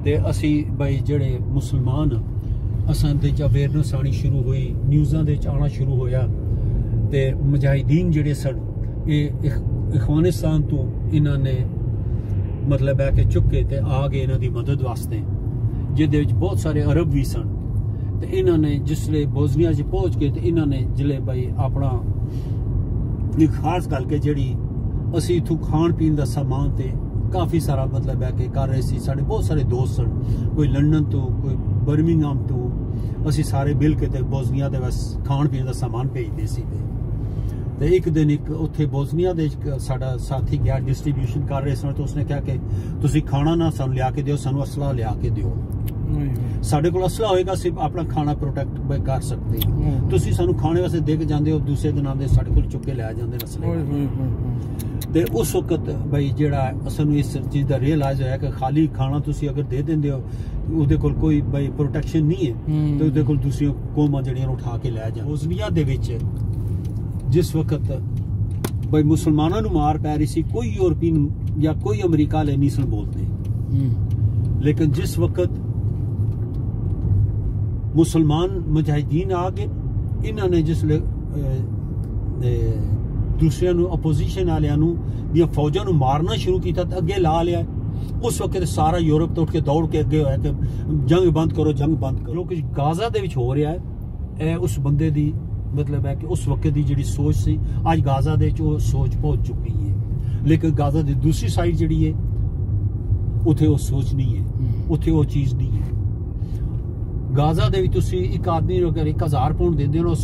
ते असी भाई जिहड़े मुसलमान असां दे च अवेयरनेस आनी शुरू हुई, न्यूज़ां दे च आना शुरू होया ते मुजाहिदीन जिहड़े सन ये अफगानिस्तान तो इन्हां ने मतलब है कि चुके ते आ गए इन्हां दी मदद वास्ते, जिहदे विच बहुत सारे अरब भी सन ਤੇ ਇਹਨਾਂ ਨੇ ਜਿਸਲੇ ਬੋਜ਼ਨੀਆ 'ਚ ਪਹੁੰਚ ਕੇ ਤੇ ਇਹਨਾਂ ਨੇ ਜਿਲੇ ਬਈ ਆਪਣਾ ਇੱਕ ਖਾਸ ਗੱਲ ਕਿ ਜਿਹੜੀ ਅਸੀਂ ਇਥੋਂ ਖਾਣ ਪੀਣ ਦਾ ਸਮਾਨ ਤੇ ਕਾਫੀ ਸਾਰਾ ਮਤਲਬ ਹੈ ਕਿ ਕਰ ਰਹੇ ਸੀ। ਸਾਡੇ ਬਹੁਤ ਸਾਰੇ ਦੋਸਤ ਸਨ, ਕੋਈ ਲੰਡਨ ਤੋਂ, ਕੋਈ ਬਰਮਿੰਗਮ ਤੋਂ, ਅਸੀਂ ਸਾਰੇ ਮਿਲ ਕੇ ਤੇ ਬੋਜ਼ਨੀਆ ਦੇ ਬਸ ਖਾਣ ਪੀਣ ਦਾ ਸਮਾਨ ਭੇਜਦੇ ਸੀ। ਤੇ ਇੱਕ ਦਿਨ ਇੱਕ ਉੱਥੇ ਬੋਜ਼ਨੀਆ ਦੇ ਸਾਡਾ ਸਾਥੀ ਗਿਆ, ਡਿਸਟ੍ਰੀਬਿਊਸ਼ਨ ਕਰ ਰਹੇ ਸਨ, ਤੇ ਉਸਨੇ ਕਿਹਾ ਕਿ ਤੁਸੀਂ ਖਾਣਾ ਨਾ ਸਾਨੂੰ ਲਿਆ ਕੇ ਦਿਓ, ਸਾਨੂੰ ਅਸਲਾ ਲਿਆ ਕੇ ਦਿਓ। ਸਾਡੇ ਕੋਲ ਅਸਲਾ ਹੋਏਗਾ ਸਿਰਫ ਆਪਣਾ ਖਾਣਾ ਪ੍ਰੋਟੈਕਟ ਕਰ ਸਕਦੇ, ਤੁਸੀਂ ਸਾਨੂੰ ਖਾਣੇ ਵਾਸਤੇ ਦੇ ਕੇ ਜਾਂਦੇ ਹੋ, ਦੂਸਰੇ ਦਿਨ ਆਉਂਦੇ ਸਾਡੇ ਕੋਲ ਚੁੱਕ ਕੇ ਲੈ ਜਾਂਦੇ ਨੇ ਅਸਲੇ। ਤੇ ਉਸ ਵਕਤ ਬਈ ਜਿਹੜਾ ਸਾਨੂੰ ਇਸ ਚੀਜ਼ ਦਾ ਰਿਅਲਾਈਜ਼ ਹੋਇਆ ਕਿ ਖਾਲੀ ਖਾਣਾ ਤੁਸੀਂ ਅਗਰ ਦੇ ਦਿੰਦੇ ਹੋ, ਉਹਦੇ ਕੋਲ ਕੋਈ ਬਈ ਪ੍ਰੋਟੈਕਸ਼ਨ ਨਹੀਂ ਹੈ, ਤੇ ਉਹਦੇ ਕੋਲ ਦੂਸਰੀਆਂ ਕੌਮਾਂ ਜਿਹੜੀਆਂ ਉਠਾ ਕੇ ਲੈ ਜਾਣ। ਬੋਜ਼ਨੀਆ ਦੇ ਵਿੱਚ ਜਿਸ ਵਕਤ ਬਈ ਮੁਸਲਮਾਨਾਂ ਨੂੰ ਮਾਰ ਪੈ ਰਹੀ ਸੀ, ਕੋਈ ਯੂਰਪੀਨ ਜਾਂ ਕੋਈ ਅਮਰੀਕਾ ਵਾਲੇ ਨਹੀਂ ਸਨ ਬੋਲਦੇ, ਲੇਕਿਨ ਜਿਸ ਵਕਤ ਮੁਸਲਮਾਨ ਮੁਜਾਹਿਦੀਨ ਆ ਗਏ, ਇਹਨਾਂ ਨੇ ਜਿਸਲੇ ਦੂਸਰਿਆਂ ਨੂੰ ਆਪੋਜੀਸ਼ਨ ਵਾਲਿਆਂ ਨੂੰ ਦੀਆਂ ਫੌਜਾਂ ਨੂੰ ਮਾਰਨਾ ਸ਼ੁਰੂ ਕੀਤਾ ਤੇ ਅੱਗੇ ਲਾ ਲਿਆ। ਉਸ ਵਕਤ ਸਾਰਾ ਯੂਰਪ ਤੋਂ ਉੱਠ ਕੇ ਦੌੜ ਕੇ ਅੱਗੇ ਹੋਇਆ ਕਿ ਜੰਗ ਬੰਦ ਕਰੋ, ਜੰਗ ਬੰਦ ਕਰੋ। ਕਿ ਗਾਜ਼ਾ ਦੇ ਵਿੱਚ ਹੋ ਰਿਹਾ ਹੈ, ਇਹ ਉਸ ਬੰਦੇ ਦੀ ਮਤਲਬ ਹੈ ਕਿ ਉਸ ਵਕਤ ਦੀ ਜਿਹੜੀ ਸੋਚ ਸੀ, ਅੱਜ ਗਾਜ਼ਾ ਦੇ ਵਿੱਚ ਉਹ ਸੋਚ ਪਹੁੰਚ ਚੁੱਕੀ ਹੈ, ਲੇਕਿਨ ਗਾਜ਼ਾ ਦੀ ਦੂਸਰੀ ਸਾਈਡ ਜਿਹੜੀ ਹੈ ਉੱਥੇ ਉਹ ਸੋਚ ਨਹੀਂ ਹੈ, ਉੱਥੇ ਉਹ ਚੀਜ਼ ਨਹੀਂ ਹੈ। ਗਾਜ਼ਾ ਦੇ ਵਿੱਚ ਤੁਸੀਂ ਇੱਕ ਆਦਮੀ ਨੂੰ ਅਗਰ 1000 ਪਾਉਂਡ ਦਿੰਦੇ ਹੋ,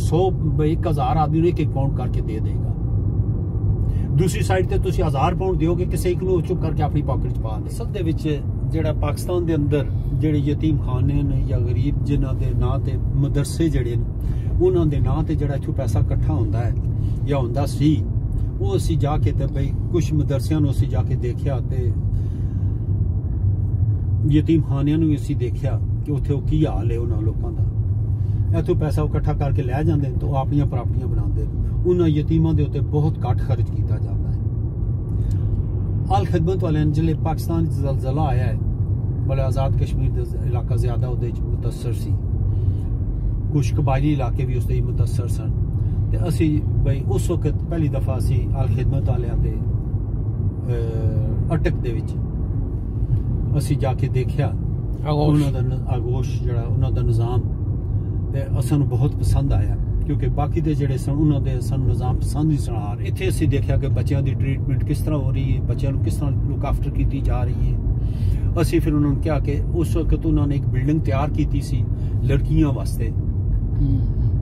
1000 ਆਦਮੀ ਨੂੰ 1 ਪਾਉਂਡ ਕਰਕੇ ਦੇ ਦੇਗਾ। ਦੂਸਰੀ ਸਾਈਡ ਤੇ ਤੁਸੀਂ 1000 ਪਾਉਂਡ ਦਿਓਗੇ, ਕਿਸੇ ਇੱਕ ਨੂੰ ਚੁੱਪ ਕਰਕੇ ਆਪਣੀ ਪਾਕਟ 'ਚ ਪਾ ਦੇ। ਸਭ ਦੇ ਵਿੱਚ ਜਿਹੜਾ ਪਾਕਿਸਤਾਨ ਦੇ ਅੰਦਰ ਜਿਹੜੇ ਯਤੀਮ ਖਾਨੇ ਨੇ ਜਾਂ ਗਰੀਬ ਜਿਨ੍ਹਾਂ ਦੇ ਨਾਂ ਤੇ ਮਦਰਸੇ ਜਿਹੜੇ ਨੇ, ਉਹਨਾਂ ਦੇ ਨਾਂ ਤੇ ਜਿਹੜਾ ਇੱਥੋਂ ਪੈਸਾ ਇਕੱਠਾ ਹੁੰਦਾ ਹੈ ਜਾਂ ਹੁੰਦਾ ਸੀ, ਉਹ ਅਸੀਂ ਜਾ ਕੇ ਤੇ ਬਈ ਕੁਝ ਮਦਰਸਿਆਂ ਨੂੰ ਅਸੀਂ ਜਾ ਕੇ ਦੇਖਿਆ ਤੇ ਯਤੀਮ ਖਾਨਿਆਂ ਨੂੰ ਵੀ ਅਸੀਂ ਦੇਖਿਆ ਕਿ ਉੱਥੇ ਉਹ ਕੀ ਹਾਲ ਹੈ ਉਹਨਾਂ ਲੋਕਾਂ ਦਾ। ਇੱਥੋਂ ਪੈਸਾ ਇਕੱਠਾ ਕਰਕੇ ਲੈ ਜਾਂਦੇ ਨੇ ਤੇ ਉਹ ਆਪਣੀਆਂ ਪ੍ਰਾਪਰਟੀਆਂ ਬਣਾਉਂਦੇ ਨੇ। ਉਹਨਾਂ ਯਤੀਮਾਂ ਦੇ ਉੱਤੇ ਬਹੁਤ ਘੱਟ ਖਰਚ ਕੀਤਾ ਜਾਂਦਾ ਹੈ। ਅਲ ਖਿਦਮਤ ਵਾਲਿਆਂ ਨੇ ਜਿਹੜੇ ਪਾਕਿਸਤਾਨ 'ਚ ਜ਼ਲਜ਼ਲਾ ਆਇਆ ਹੈ, ਬੜਾ ਆਜ਼ਾਦ ਕਸ਼ਮੀਰ ਦਾ ਇਲਾਕਾ ਜ਼ਿਆਦਾ ਉਹਦੇ 'ਚ ਮੁਤਅਸਰ ਸੀ, ਕੁਝ ਕਬਾਇਲੀ ਇਲਾਕੇ ਵੀ ਉਸ ਦੇ ਮੁਤਅਸਰ ਸਨ। ਤੇ ਅਸੀਂ ਬਈ ਉਸ ਵਕਤ ਪਹਿਲੀ ਦਫਾ ਅਸੀਂ ਅਲ ਖਿਦਮਤ ਵਾਲਿਆਂ ਦੇ ਅਟਕ ਦੇ ਵਿੱਚ ਅਸੀਂ ਜਾ ਕੇ ਦੇਖਿਆ ਉਹਨਾਂ ਦਾ ਆਗੋਸ਼ ਜਿਹੜਾ ਉਹਨਾਂ ਦਾ ਨਿਜ਼ਾਮ, ਤੇ ਸਾਨੂੰ ਬਹੁਤ ਪਸੰਦ ਆਇਆ ਕਿਉਂਕਿ ਬਾਕੀ ਦੇ ਜਿਹੜੇ ਸਨ ਉਹਨਾਂ ਦੇ ਸਾਨੂੰ ਨਿਜ਼ਾਮ ਪਸੰਦ ਨਹੀਂ ਸਨ ਆ ਰਹੇ। ਇੱਥੇ ਅਸੀਂ ਦੇਖਿਆ ਕਿ ਬੱਚਿਆਂ ਦੀ ਟ੍ਰੀਟਮੈਂਟ ਕਿਸ ਤਰ੍ਹਾਂ ਹੋ ਰਹੀ ਹੈ, ਬੱਚਿਆਂ ਨੂੰ ਕਿਸ ਤਰ੍ਹਾਂ ਲੁੱਕ ਆਫਟਰ ਕੀਤੀ ਜਾ ਰਹੀ ਹੈ। ਅਸੀਂ ਫਿਰ ਉਹਨਾਂ ਨੂੰ ਕਿਹਾ ਕਿ ਉਸ ਵਕਤ ਉਹਨਾਂ ਨੇ ਇੱਕ ਬਿਲਡਿੰਗ ਤਿਆਰ ਕੀਤੀ ਸੀ ਲੜਕੀਆਂ ਵਾਸਤੇ,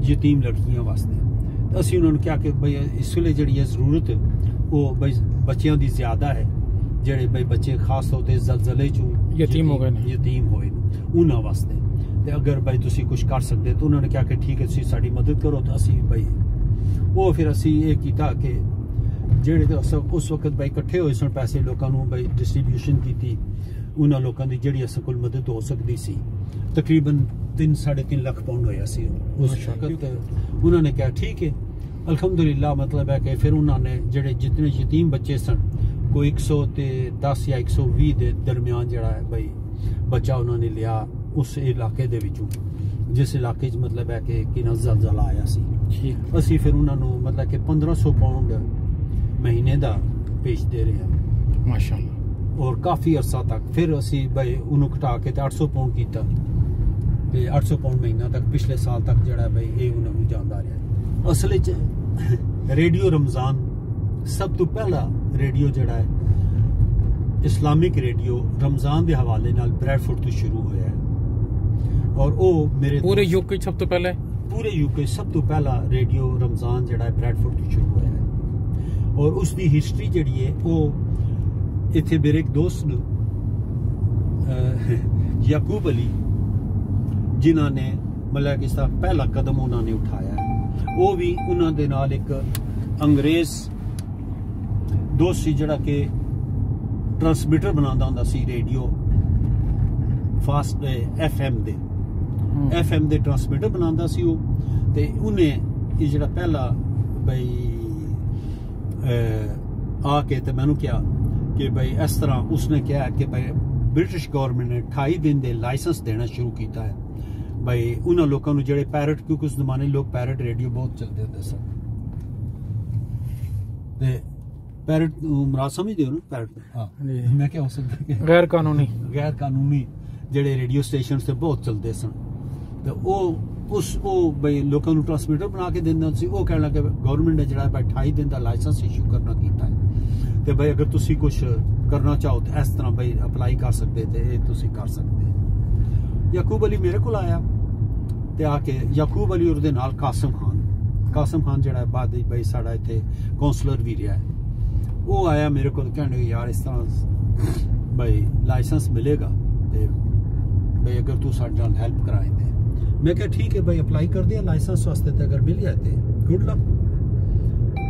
ਯਤੀਮ ਲੜਕੀਆਂ ਵਾਸਤੇ। ਅਸੀਂ ਉਹਨਾਂ ਨੂੰ ਕਿਹਾ ਕਿ ਬਈ ਇਸ ਵੇਲੇ ਜਿਹੜੀ ਹੈ ਜ਼ਰੂਰਤ ਉਹ ਬਈ ਬੱਚਿਆਂ ਦੀ ਜ਼ਿਆਦਾ ਹੈ, ਜਿਹੜੇ ਬਈ ਬੱਚੇ ਖਾਸ ਤੌਰ ਤੇ ਜ਼ਲਜ਼ਲੇ 'ਚ ਯਤੀਮ ਹੋ ਗਏ ਨੇ, ਯਤੀਮ ਹੋਏ ਉਹਨਾਂ ਵਾਸਤੇ। ਤੇ ਅਗਰ ਬਈ ਤੁਸੀਂ ਕੁਝ ਕਰ ਸਕਦੇ ਤਾਂ ਉਹਨਾਂ ਨੇ ਕਿਹਾ ਕਿ ਠੀਕ ਹੈ ਤੁਸੀਂ ਸਾਡੀ ਮਦਦ ਕਰੋ। ਤਾਂ ਅਸੀਂ ਬਈ ਉਹ ਫਿਰ ਅਸੀਂ ਇਹ ਕੀਤਾ ਕਿ ਜਿਹੜੇ ਉਸ ਵਕਤ ਬਈ ਇਕੱਠੇ ਹੋਏ ਸਨ ਪੈਸੇ, ਲੋਕਾਂ ਨੂੰ ਬਈ ਡਿਸਟ੍ਰੀਬਿਊਸ਼ਨ ਕੀਤੀ ਉਹਨਾਂ ਲੋਕਾਂ ਦੀ ਜਿਹੜੀ ਅਸਾਂ ਕੋਲ ਮਦਦ ਹੋ ਸਕਦੀ ਸੀ। ਤਕਰੀਬਨ 3-3.5 ਲੱਖ ਪਾਉਂਡ ਹੋਇਆ ਸੀ ਉਸ ਵਕਤ। ਉਹਨਾਂ ਨੇ ਕਿਹਾ ਠੀਕ ਹੈ ਅਲਹਮਦੁਲਿਲਾ, ਮਤਲਬ ਹੈ ਕਿ ਫਿਰ ਉਹਨਾਂ ਨੇ ਜਿਹੜੇ ਜਿਤਨੇ ਯਤੀਮ ਬੱਚੇ ਸਨ, ਕੋਈ 110 ਜਾਂ 120 ਦੇ ਦਰਮਿਆਨ ਜਿਹੜਾ ਹੈ ਬਈ ਬੱਚਾ ਉਹਨਾਂ ਨੇ ਲਿਆ ਉਸ ਇਲਾਕੇ ਦੇ ਵਿੱਚੋਂ, ਜਿਸ ਇਲਾਕੇ 'ਚ ਮਤਲਬ ਹੈ ਕਿ ਕਿੰਨਾ ਜ਼ਲਜ਼ਲਾ ਆਇਆ ਸੀ। ਅਸੀਂ ਫਿਰ ਉਹਨਾਂ ਨੂੰ ਮਤਲਬ ਕਿ 1500 ਪਾਉਂਡ ਮਹੀਨੇ ਦਾ ਭੇਜਦੇ ਰਹੇ ਹਾਂ ਮਾਸ਼ਾਅੱਲਾ, ਔਰ ਕਾਫੀ ਅਰਸਾ ਤੱਕ। ਫਿਰ ਅਸੀਂ ਬਈ ਉਹਨੂੰ ਘਟਾ ਕੇ ਤੇ 800 ਪਾਉਂਡ ਕੀਤਾ ਤੇ 800 ਪਾਉਂਡ ਮਹੀਨਾ ਤੱਕ ਪਿਛਲੇ ਸਾਲ ਤੱਕ ਜਿਹੜਾ ਬਈ ਇਹ ਉਹਨਾਂ ਨੂੰ ਜਾਂਦਾ ਰਿਹਾ। ਅਸਲ 'ਚ ਰੇਡੀਓ ਰਮਜ਼ਾਨ ਸਭ ਤੋਂ ਪਹਿਲਾ ਰੇਡੀਓ ਜਿਹੜਾ ਹੈ ਇਸਲਾਮਿਕ ਰੇਡੀਓ ਰਮਜ਼ਾਨ ਦੇ ਹਵਾਲੇ ਨਾਲ ਬ੍ਰੈਡਫੋਰਡ ਤੋਂ ਸ਼ੁਰੂ ਹੋਇਆ ਹੈ, ਔਰ ਉਹ ਮੇਰੇ ਪੂਰੇ ਯੂਕੇ ਸਭ ਤੋਂ ਪਹਿਲੇ ਸਭ ਤੋਂ ਪਹਿਲਾ ਰੇਡੀਓ ਰਮਜ਼ਾਨ ਜਿਹੜਾ ਹੈ ਬ੍ਰੈਡਫੋਰਡ ਤੋਂ ਸ਼ੁਰੂ ਹੋਇਆ ਹੈ। ਔਰ ਉਸ ਦੀ ਹਿਸਟਰੀ ਜਿਹੜੀ ਹੈ ਉਹ ਇੱਥੇ ਮੇਰੇ ਇੱਕ ਦੋਸਤ ਨੂੰ ਯਾਕੂਬ ਅਲੀ ਜਿਨ੍ਹਾਂ ਨੇ ਮਤਲਬ ਕਿ ਇਸ ਦਾ ਪਹਿਲਾ ਕਦਮ ਉਹਨਾਂ ਨੇ ਉਠਾਇਆ ਹੈ, ਉਹ ਵੀ ਉਹਨਾਂ ਦੇ ਨਾਲ ਇੱਕ ਅੰਗਰੇਜ਼ ਦੋਸਤ ਸੀ ਜਿਹੜਾ ਕਿ ਟਰਾਂਸਮਿਟਰ ਬਣਾਉਂਦਾ ਹੁੰਦਾ ਸੀ ਰੇਡੀਓ ਫਾਸਟ FM ਦੇ ਟਰਾਂਸਮਿਟਰ ਬਣਾਉਂਦਾ ਸੀ ਉਹ। ਤੇ ਉਹਨੇ ਇਹ ਜਿਹੜਾ ਪਹਿਲਾ ਬਈ ਆ ਕੇ ਤੇ ਮੈਨੂੰ ਕਿਹਾ ਕਿ ਬਈ ਇਸ ਤਰ੍ਹਾਂ ਉਸਨੇ ਕਿਹਾ ਕਿ ਬਈ ਬ੍ਰਿਟਿਸ਼ ਗਵਰਨਮੈਂਟ ਨੇ 28 ਦਿਨ ਦੇ ਲਾਇਸੈਂਸ ਦੇਣਾ ਸ਼ੁਰੂ ਕੀਤਾ ਹੈ ਬਈ ਉਹਨਾਂ ਲੋਕਾਂ ਨੂੰ ਜਿਹੜੇ ਪੈਰਟ, ਕਿਉਂਕਿ ਉਸ ਜ਼ਮਾਨੇ ਲੋਕ ਪੈਰਟ ਰੇਡੀਓ ਬਹੁਤ ਚੱਲਦੇ ਹੁੰਦੇ ਸਨ। ਤੇ ਪੈਰਟ ਮਰਾਦ ਸਮਝਦੇ ਹੋ ਨਾ, ਪੈਰਟ? ਹਾਂ, ਮੈਂ ਕਿਹਾ ਹੋ ਸਕਦਾ ਗੈਰ ਕਾਨੂੰਨੀ ਜਿਹੜੇ ਰੇਡੀਓ ਸਟੇਸ਼ਨ ਤੇ ਬਹੁਤ ਚੱਲਦੇ ਸਨ। ਤੇ ਉਹ ਬਈ ਲੋਕਾਂ ਨੂੰ ਟਰਾਂਸਮਿਟਰ ਬਣਾ ਕੇ ਦਿੰਦਾ ਸੀ। ਉਹ ਕਹਿਣ ਲੱਗੇ ਗਵਰਨਮੈਂਟ ਨੇ ਜਿਹੜਾ 28 ਦਿਨ ਦਾ ਲਾਇਸੈਂਸ ਇਸ਼ੂ ਕਰਨਾ ਕੀਤਾ ਹੈ ਤੇ ਬਈ ਅਗਰ ਤੁਸੀਂ ਕੁਝ ਕਰਨਾ ਚਾਹੋ ਤਾਂ ਇਸ ਤਰ੍ਹਾਂ ਬਈ ਅਪਲਾਈ ਕਰ ਸਕਦੇ ਤੇ ਇਹ ਤੁਸੀਂ ਕਰ ਸਕਦੇ। ਯਾਕੂਬ ਅਲੀ ਮੇਰੇ ਕੋਲ ਆਇਆ ਤੇ ਆ ਕੇ ਯਾਕੂਬ ਅਲੀ ਉਹਦੇ ਨਾਲ ਕਾਸਮ ਖਾਨ ਜਿਹੜਾ ਬਾਅਦ ਵਿੱਚ ਬਈ ਸਾਡਾ ਇੱਥੇ ਕਾਉਂਸਲਰ ਵੀ ਰਿਹਾ ਹੈ, ਉਹ ਆਇਆ ਮੇਰੇ ਕੋਲ ਕਹਿਣ ਯਾਰ ਇਸ ਤਰ੍ਹਾਂ ਬਈ ਲਾਇਸੈਂਸ ਮਿਲੇਗਾ ਤੇ ਬਈ ਅਗਰ ਤੂੰ ਸਾਡੇ ਨਾਲ ਹੈਲਪ ਕਰਾਏ ਤੇ मैं क्या ठीक है भाई अप्लाई कर दिया लाइसेंस वास्ते ते अगर मिल जाते गुड लक।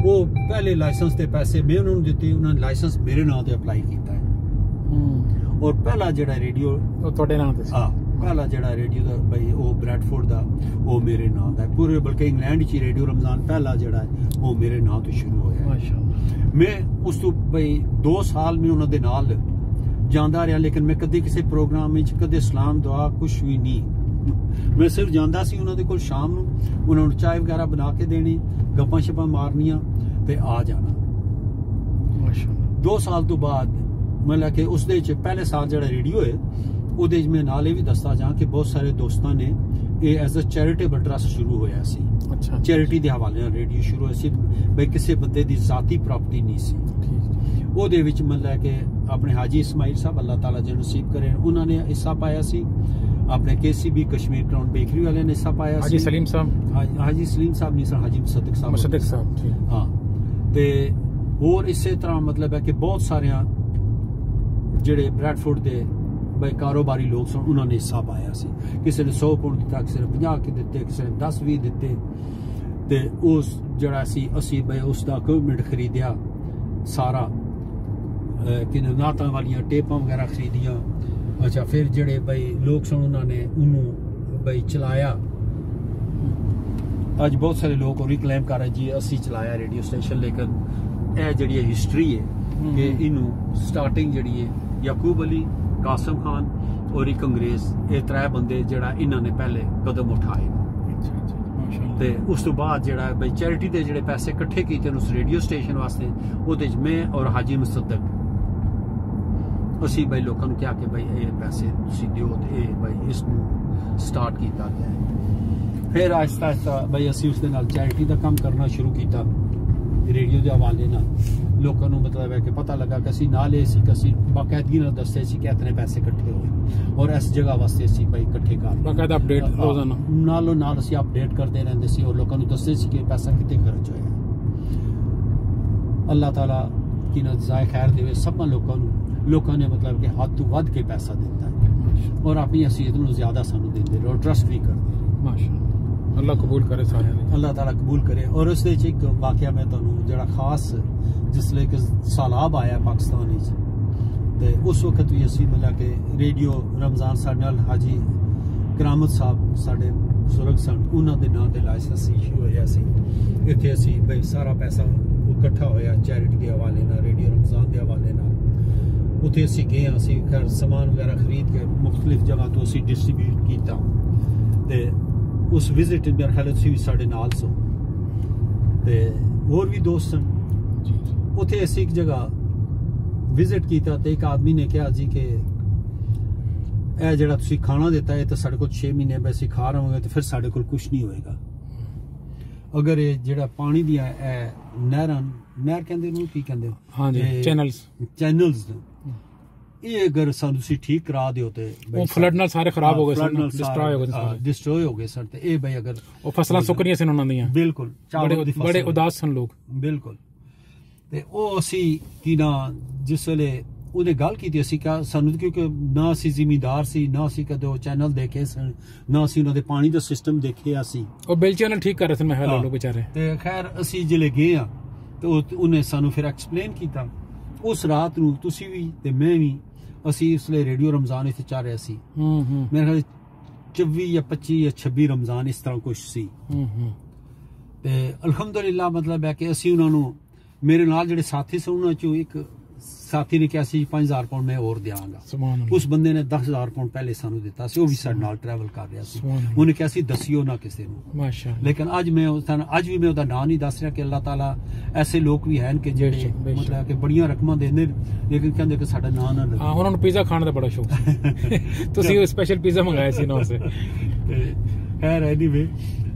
वो पहले लाइसेंस के पैसे मैं उन्होंने दिते, उन्होंने लाइसेंस मेरे नाम से अप्लाई किया है और पहला जेड़ा रेडियो ਤੁਹਾਡੇ ਨਾਮ ਤੇ हाँ पहला जेड़ा रेडियो दा भाई वो ब्रैडफोर्ड दा वो मेरे नाम दा पूरे बल्कि इंग्लैंड च रेडियो रमजान पहला जेड़ा है वो मेरे नाम तो शुरू होया माशाअल्लाह। मैं उस तो भाई 2 साल में उन्होंने दे नाल जांदा रहा, लेकिन मैं कदे किसी प्रोग्राम में कदे सलाम दुआ कुछ भी नहीं। मैं सिर्फ जांदा सी उन्होंने दे कोल शाम नूं, उन्होंने चाय वगैरह बना के देनी, गप्पां शप्पां मारनियां ते आ जाना माशाअल्लाह। 2 साल तो बाद मतलब कि उस दे च पहले साल जेड़ा रेडियो है ਉਹਦੇ ਚ ਮੈਂ ਨਾਲੇ ਵੀ ਦੱਸਦਾ ਜਾਂ ਕਿ ਬਹੁਤ ਸਾਰੇ ਦੋਸਤਾਂ ਨੇ ਇਹ ਐਜ਼ ਅ ਚੈਰੀਟੇਬਲ ਟਰਸਟ ਸ਼ੁਰੂ ਹੋਇਆ ਸੀ। ਅੱਛਾ, ਚੈਰਿਟੀ ਦੇ ਹਵਾਲੇ ਨਾਲ ਰੇਡੀਓ ਸ਼ੁਰੂ ਹੋਇਆ ਸੀ ਬਈ ਕਿਸੇ ਬੰਦੇ ਦੀ ਜ਼ਾਤੀ ਪ੍ਰਾਪਰਟੀ ਨਹੀਂ ਸੀ। ਉਹਦੇ ਵਿੱਚ ਮਤਲਬ ਕਿ ਆਪਣੇ ਹਾਜੀ ਇਸਮਾਈਲ ਸਾਹਿਬ ਅੱਲਾਹ ਤਾਲਾ ਜੀ ਨਸੀਬ ਕਰੇ ਉਹਨਾਂ ਨੇ ਹਿੱਸਾ ਪਾਇਆ ਸੀ, ਆਪਣੇ KCB ਕਸ਼ਮੀਰ ਕਰਾਊਨ ਬੇਕਰੀ ਵਾਲਿਆਂ ਨੇ ਹਿੱਸਾ ਪਾਇਆ ਸੀ, ਹਾਜੀ ਸਲੀਮ ਸਾਹਿਬ ਨਹੀਂ ਸਰ ਹਾਜੀ ਮੁਸੱਦਕ ਸਾਹਿਬ ਹਾਂ। ਤੇ ਹੋਰ ਇਸੇ ਤਰ੍ਹਾਂ ਮਤਲਬ ਹੈ ਕਿ ਬਹੁਤ ਸਾਰਿਆਂ ਜਿਹੜੇ ਬ੍ਰੈਡਫੋਰਡ ਦੇ ਬਈ ਕਾਰੋਬਾਰੀ ਲੋਕ ਸਨ ਉਹਨਾਂ ਨੇ ਹਿੱਸਾ ਪਾਇਆ ਸੀ। ਕਿਸੇ ਨੇ 100 ਪੌਂਡ ਦਿੱਤਾ, ਕਿਸੇ ਨੇ 50 ਦਿੱਤੇ, ਕਿਸੇ ਨੇ 10-20 ਦਿੱਤੇ ਤੇ ਉਸ ਜਿਹੜਾ ਸੀ ਅਸੀਂ ਬਈ ਉਸ ਦਾ ਇਕਵਿਪਮੈਂਟ ਖਰੀਦਿਆ ਸਾਰਾ ਕਿ ਨਾਤਾਂ ਵਾਲੀਆਂ ਟੇਪਾਂ ਵਗੈਰਾ ਖਰੀਦੀਆਂ। ਅੱਛਾ, ਫਿਰ ਜਿਹੜੇ ਬਈ ਲੋਕ ਸਨ ਉਹਨਾਂ ਨੇ ਉਹਨੂੰ ਬਈ ਚਲਾਇਆ। ਅੱਜ ਬਹੁਤ ਸਾਰੇ ਲੋਕ ਉਹ ਰਿਕਲੇਮ ਕਰ ਰਹੇ ਜੀ ਅਸੀਂ ਚਲਾਇਆ ਰੇਡੀਓ ਸਟੇਸ਼ਨ, ਲੇਕਿਨ ਇਹ ਜਿਹੜੀ ਹਿਸਟਰੀ ਹੈ ਕਿ ਇਹਨੂੰ ਸਟਾਰਟਿੰਗ ਜਿਹੜੀ ਹੈ ਯਾਕੂਬ ਅਲੀ, ਕਾਸਮ ਖਾਨ और एक अंग्रेज ये 3 बंदे ਜਿਹੜਾ ਇਹਨਾਂ ਨੇ ਪਹਿਲੇ ਕਦਮ ਉਠਾਏ ਤੇ ਉਸ ਤੋਂ ਬਾਅਦ ਜਿਹੜਾ ਬਈ ਚੈਰਿਟੀ ਦੇ ਜਿਹੜੇ ਪੈਸੇ ਇਕੱਠੇ ਕੀਤੇ ਉਸ ਰੇਡੀਓ ਸਟੇਸ਼ਨ ਵਾਸਤੇ ਉਹਦੇ ਚ ਮੈਂ ਔਰ ਹਾਜੀ ਮੁਸੱਦਕ ਅਸੀਂ ਬਈ ਲੋਕਾਂ ਨੂੰ ਕਿਹਾ ਕਿ ਬਈ ਇਹ ਪੈਸੇ ਤੁਸੀਂ ਦਿਓ ਤੇ ਇਹ ਬਈ ਇਸ ਨੂੰ ਸਟਾਰਟ ਕੀਤਾ ਗਿਆ। ਫਿਰ ਆਹਿਸਤਾ ਆਹਿਸਤਾ ਬਈ ਅਸੀਂ ਉਸ ਦੇ ਨਾਲ ਚੈਰਿਟੀ ਦਾ ਕੰਮ ਕਰਨਾ ਸ਼ੁਰੂ ਕੀਤਾ ਰੇਡੀਓ ਦੇ ਹਵਾਲੇ ਨਾਲ। ਲੋਕਾਂ ਨੂੰ ਮਤਲਬ ਹੈ ਕਿ ਪਤਾ ਲੱਗਾ ਕਿ ਅਸੀਂ ਨਾਲ ਇਹ ਸੀ ਕਿ ਅਸੀਂ ਬਾਕਾਇਦਗੀ ਨਾਲ ਦੱਸਦੇ ਸੀ ਕਿ ਇਤਨੇ ਪੈਸੇ ਇਕੱਠੇ ਹੋਏ ਔਰ ਇਸ ਜਗ੍ਹਾ ਵਾਸਤੇ ਅਸੀਂ ਭਾਈ ਇਕੱਠੇ ਕਰ ਬਾਕਾਇਦਾ ਅਪਡੇਟ ਰੋਜ਼ਾਨਾ ਨਾਲੋਂ ਨਾਲ ਅਸੀਂ ਅਪਡੇਟ ਕਰਦੇ ਰਹਿੰਦੇ ਸੀ ਔਰ ਲੋਕਾਂ ਨੂੰ ਦੱਸਦੇ ਸੀ ਕਿ ਪੈਸਾ ਕਿੱਥੇ ਖਰਚ ਹੋਇਆ। ਅੱਲਾਹ ਤਾਲਾ ਕੀ ਨਾ ਜਾਇ ਖੈਰ ਦੇਵੇ ਸਭਾਂ ਲੋਕਾਂ ਨੇ ਮਤਲਬ ਕਿ ਹੱਦ ਤੋਂ ਵੱਧ ਕੇ ਪੈਸਾ ਦਿੱਤਾ ਔਰ ਆਪਣੀ ਹਸੀਅਤ ਨੂੰ ਜ਼ਿਆਦਾ ਸਾਨੂੰ ਦਿੰਦੇ ਔਰ ਟਰਸਟ ਵੀ ਕਰਦੇ ਮਾਸ਼ਾਅੱਲਾ। अल्लाह कबूल करे सारे, अल्लाह ताला कबूल करे। और उस एक वाकया मैं तुहानू जड़ा खास जिसले कि सैलाब आया पाकिस्तान ते उस वक्त भी असी मतलब कि रेडियो रमजान साडे नाल हाजी करामत साहब साडे बुजुर्ग सन उन्हां दे नाम ते लाइसेंस इशू होया सी। इत्थे असी बई सारा पैसा इकट्ठा होया चैरिटी के हवाले नाल, रेडियो रमजान के हवाले नाल। उत्थे असी गए, असी खैर समान वगैरह खरीद के मुख्तलिफ जगह तो असी डिस्ट्रीब्यूट किया ते उस विजिट मेरे ख्याल भी साढ़े नाल सो ते होर भी दोस्त सन। उत्थे असी एक जगह विजिट किया तो एक आदमी ने कहा जी कि यह जरा तुसी खाना देता है तो साढ़े को 6 महीने वैसे खा रहे होंगे तो फिर साढ़े को कुछ नहीं होएगा। अगर ये जरा पानी दिया नहर कहते की कहते हाँ जी चैनल्स ये अगर सानू सी ठीक करा दियो ते वो फ्लड नाल सारे खराब हो गए सन, डिस्ट्रॉय हो गए सन ते ए भाई अगर वो फसलां सुक रही सन उन्हां दियां बिल्कुल बड़े उदास सन लोग बिल्कुल। ते ओ असी की ना जिस वेले ਉਹਨੇ ਗੱਲ ਕੀਤੀ ਅਸੀਂ ਕਿਹਾ ਸਾਨੂੰ ਕਿਉਂਕਿ ਨਾ ਅਸੀਂ ਜ਼ਿਮੀਂਦਾਰ ਸੀ ਨਾ ਅਸੀਂ ਕਦੇ ਉਹ ਚੈਨਲ ਦੇਖੇ ਸਨ ਨਾ ਅਸੀਂ ਉਹਨਾਂ ਦੇ ਪਾਣੀ ਦਾ ਸਿਸਟਮ ਦੇਖਿਆ ਸੀ। ਉਹ ਬਿਲ ਚੈਨਲ ਠੀਕ ਕਰ ਰਹੇ ਸਨ ਮੈਂ ਹਾਲ ਲੋਕ ਵਿਚਾਰੇ ਤੇ ਖੈਰ ਅਸੀਂ ਜਿਹੜੇ ਗਏ ਆ ਤੇ ਉਹਨੇ ਸਾਨੂੰ ਫਿਰ ਐਕਸਪਲੇਨ ਕੀਤਾ। ਉਸ ਰਾਤ ਨੂੰ ਤੁਸੀਂ ਵੀ ਤੇ ਮੈਂ ਵੀ ਅਸੀਂ ਇਸ ਲਈ ਰੇਡੀਓ ਰਮਜ਼ਾਨ ਇੱਥੇ ਚੱਲ ਰਿਹਾ ਸੀ ਮੇਰੇ ਖਿਆਲ 24 ਜਾਂ 25 ਜਾਂ 26 ਰਮਜ਼ਾਨ ਇਸ ਤਰ੍ਹਾਂ ਕੁਛ ਸੀ ਤੇ ਅਲਹਮਦੁਲਿਲਾ ਮਤਲਬ ਹੈ ਕਿ ਅਸੀਂ ਉਹਨਾਂ ਨੂੰ ਮੇਰੇ ਨਾਲ ਜਿਹੜੇ ਸਾਥੀ ਸਨ ਉਹਨਾਂ ਚੋਂ ਇੱਕ ਸਾਥੀ ਨੇ ਕਿਹਾ ਸੀ 5000 ਪਾਉਂਡ ਮੈਂ ਹੋਰ ਦਿਆਂਗਾ। ਉਸ ਬੰਦੇ ਨੇ 10000 ਪਾਉਂਡ ਪਹਿਲੇ ਸਾਨੂੰ ਦਿੱਤਾ ਸੀ, ਉਹ ਵੀ ਸਾਡੇ ਨਾਲ ਟਰੈਵਲ ਕਰ ਰਿਹਾ ਸੀ। ਉਹਨੇ ਕਿਹਾ ਸੀ ਦਸਿਓ ਨਾ ਕਿਸੇ ਨੂੰ ਮਾਸ਼ਾਅੱਲਾ। ਲੇਕਿਨ ਅੱਜ ਵੀ ਮੈਂ ਉਹਦਾ ਨਾਂ ਨਹੀਂ ਦੱਸ ਰਿਹਾ ਕਿ ਅੱਲਾਹ ਤਾਲਾ ਐਸੇ ਲੋਕ ਵੀ ਹਨ ਕਿ ਜਿਹੜੇ ਮਤਲਬ ਕਿ ਬੜੀਆਂ ਰਕਮਾਂ ਦਿੰਦੇ ਲੇਕਿਨ ਕਹਿੰਦੇ ਕਿ ਸਾਡਾ ਨਾਂ ਨਾ ਉਹਨਾਂ ਨੂੰ ਪੀਜ਼ਾ ਖਾਣ ਦਾ ਬੜਾ ਸ਼ੌਕ ਤੁਸੀਂ ਸਪੈਸ਼ਲ ਪੀਜ਼ਾ ਮੰਗਾਇਆ ਸੀ ਨਾ ਉਸੇ खैर एनीवे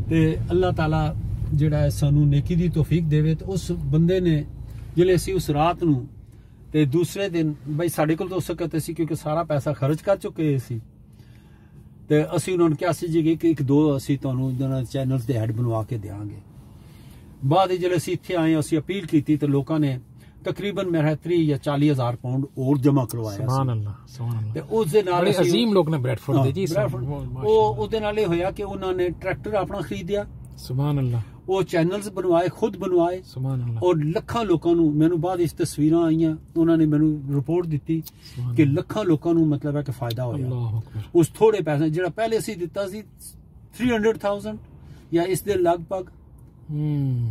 ते अल्लाह ताला ਜਿਹੜਾ ਹੈ ਸਾਨੂੰ नेकी दी तौफीक देवे। तो उस बंदे ने जिले असी उस रात नूं ते दूसरे दिन बई साडे कोल तो उस वक्त असी क्योंकि सारा पैसा खर्च कर चुके सी ते असी उन्होंने कहा सी जी कि एक दो असी तुहानूं चैनल्स दे हैड बनवा के देंगे। बाद जिले असी इत्थे आए असी अपील की तो लोगों ने तकरीबन मेरा 30 या 40 हज़ार पाउंड और जमा करवाया। सुभान अल्लाह, सुभान अल्लाह। ते उस दे नाल अजीम लोग ने ब्रैडफोर्ड दे जी ओ दे नाल होया कि उन्होंने ट्रैक्टर अपना खरीदिया। सुभान अल्लाह। वो चैनल्स बनवाए, खुद बनवाए। सुभान अल्लाह। और लखां लोगों नूं मैनूं बाद इस तस्वीरां आईयां, उन्होंने मैनूं रिपोर्ट दी कि लखां लोगों नूं मतलब है कि फायदा होया उस थोड़े पैसे जिहड़ा पहले असीं दित्ता सी 300,000 या इस दे लगभग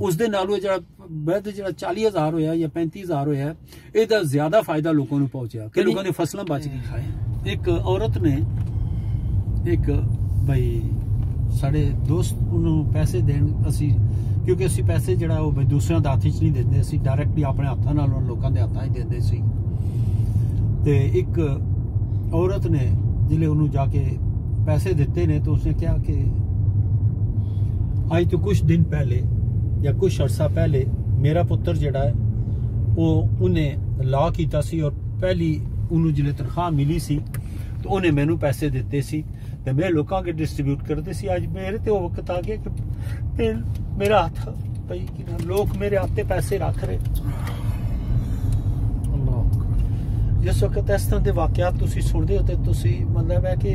उस दे नालों जिहड़ा बाद जिहड़ा 40,000 होया या 35,000 होया इहदा ज्यादा फायदा लोगों नूं पहुंचा कि लोगों ने फसलां बच के खाए। एक औरत ने एक भाई साढ़े दोस्त उन्होंने पैसे देन असी क्योंकि असी पैसे जड़ा वो दूसरों के हाथ च नहीं देंदे, असी डायरैक्टली अपने हाथों नाल लोगों के हाथों ही देंदे सी। ते एक औरत ने जिले उन्होंने जाके पैसे दिते ने तो उसने कहा कि आज तो कुछ दिन पहले या कुछ अर्सा पहले मेरा पुत्र जड़ा है वो उन्हें लॉ किया सी और पहली उन्होंने जिले तनख्वाह मिली सी तो उन्हें मैनू पैसे दिते सी ते मैं लोगों के डिस्ट्रीब्यूट करते सी। आज मेरे ते वो वक्त आ गया कि मेरा हाथ भाई लोग मेरे हाथ पैसे रख रहे। जिस वक्त इस तरह के वाकयात तुसी सुनते हो तो तुसी मतलब है कि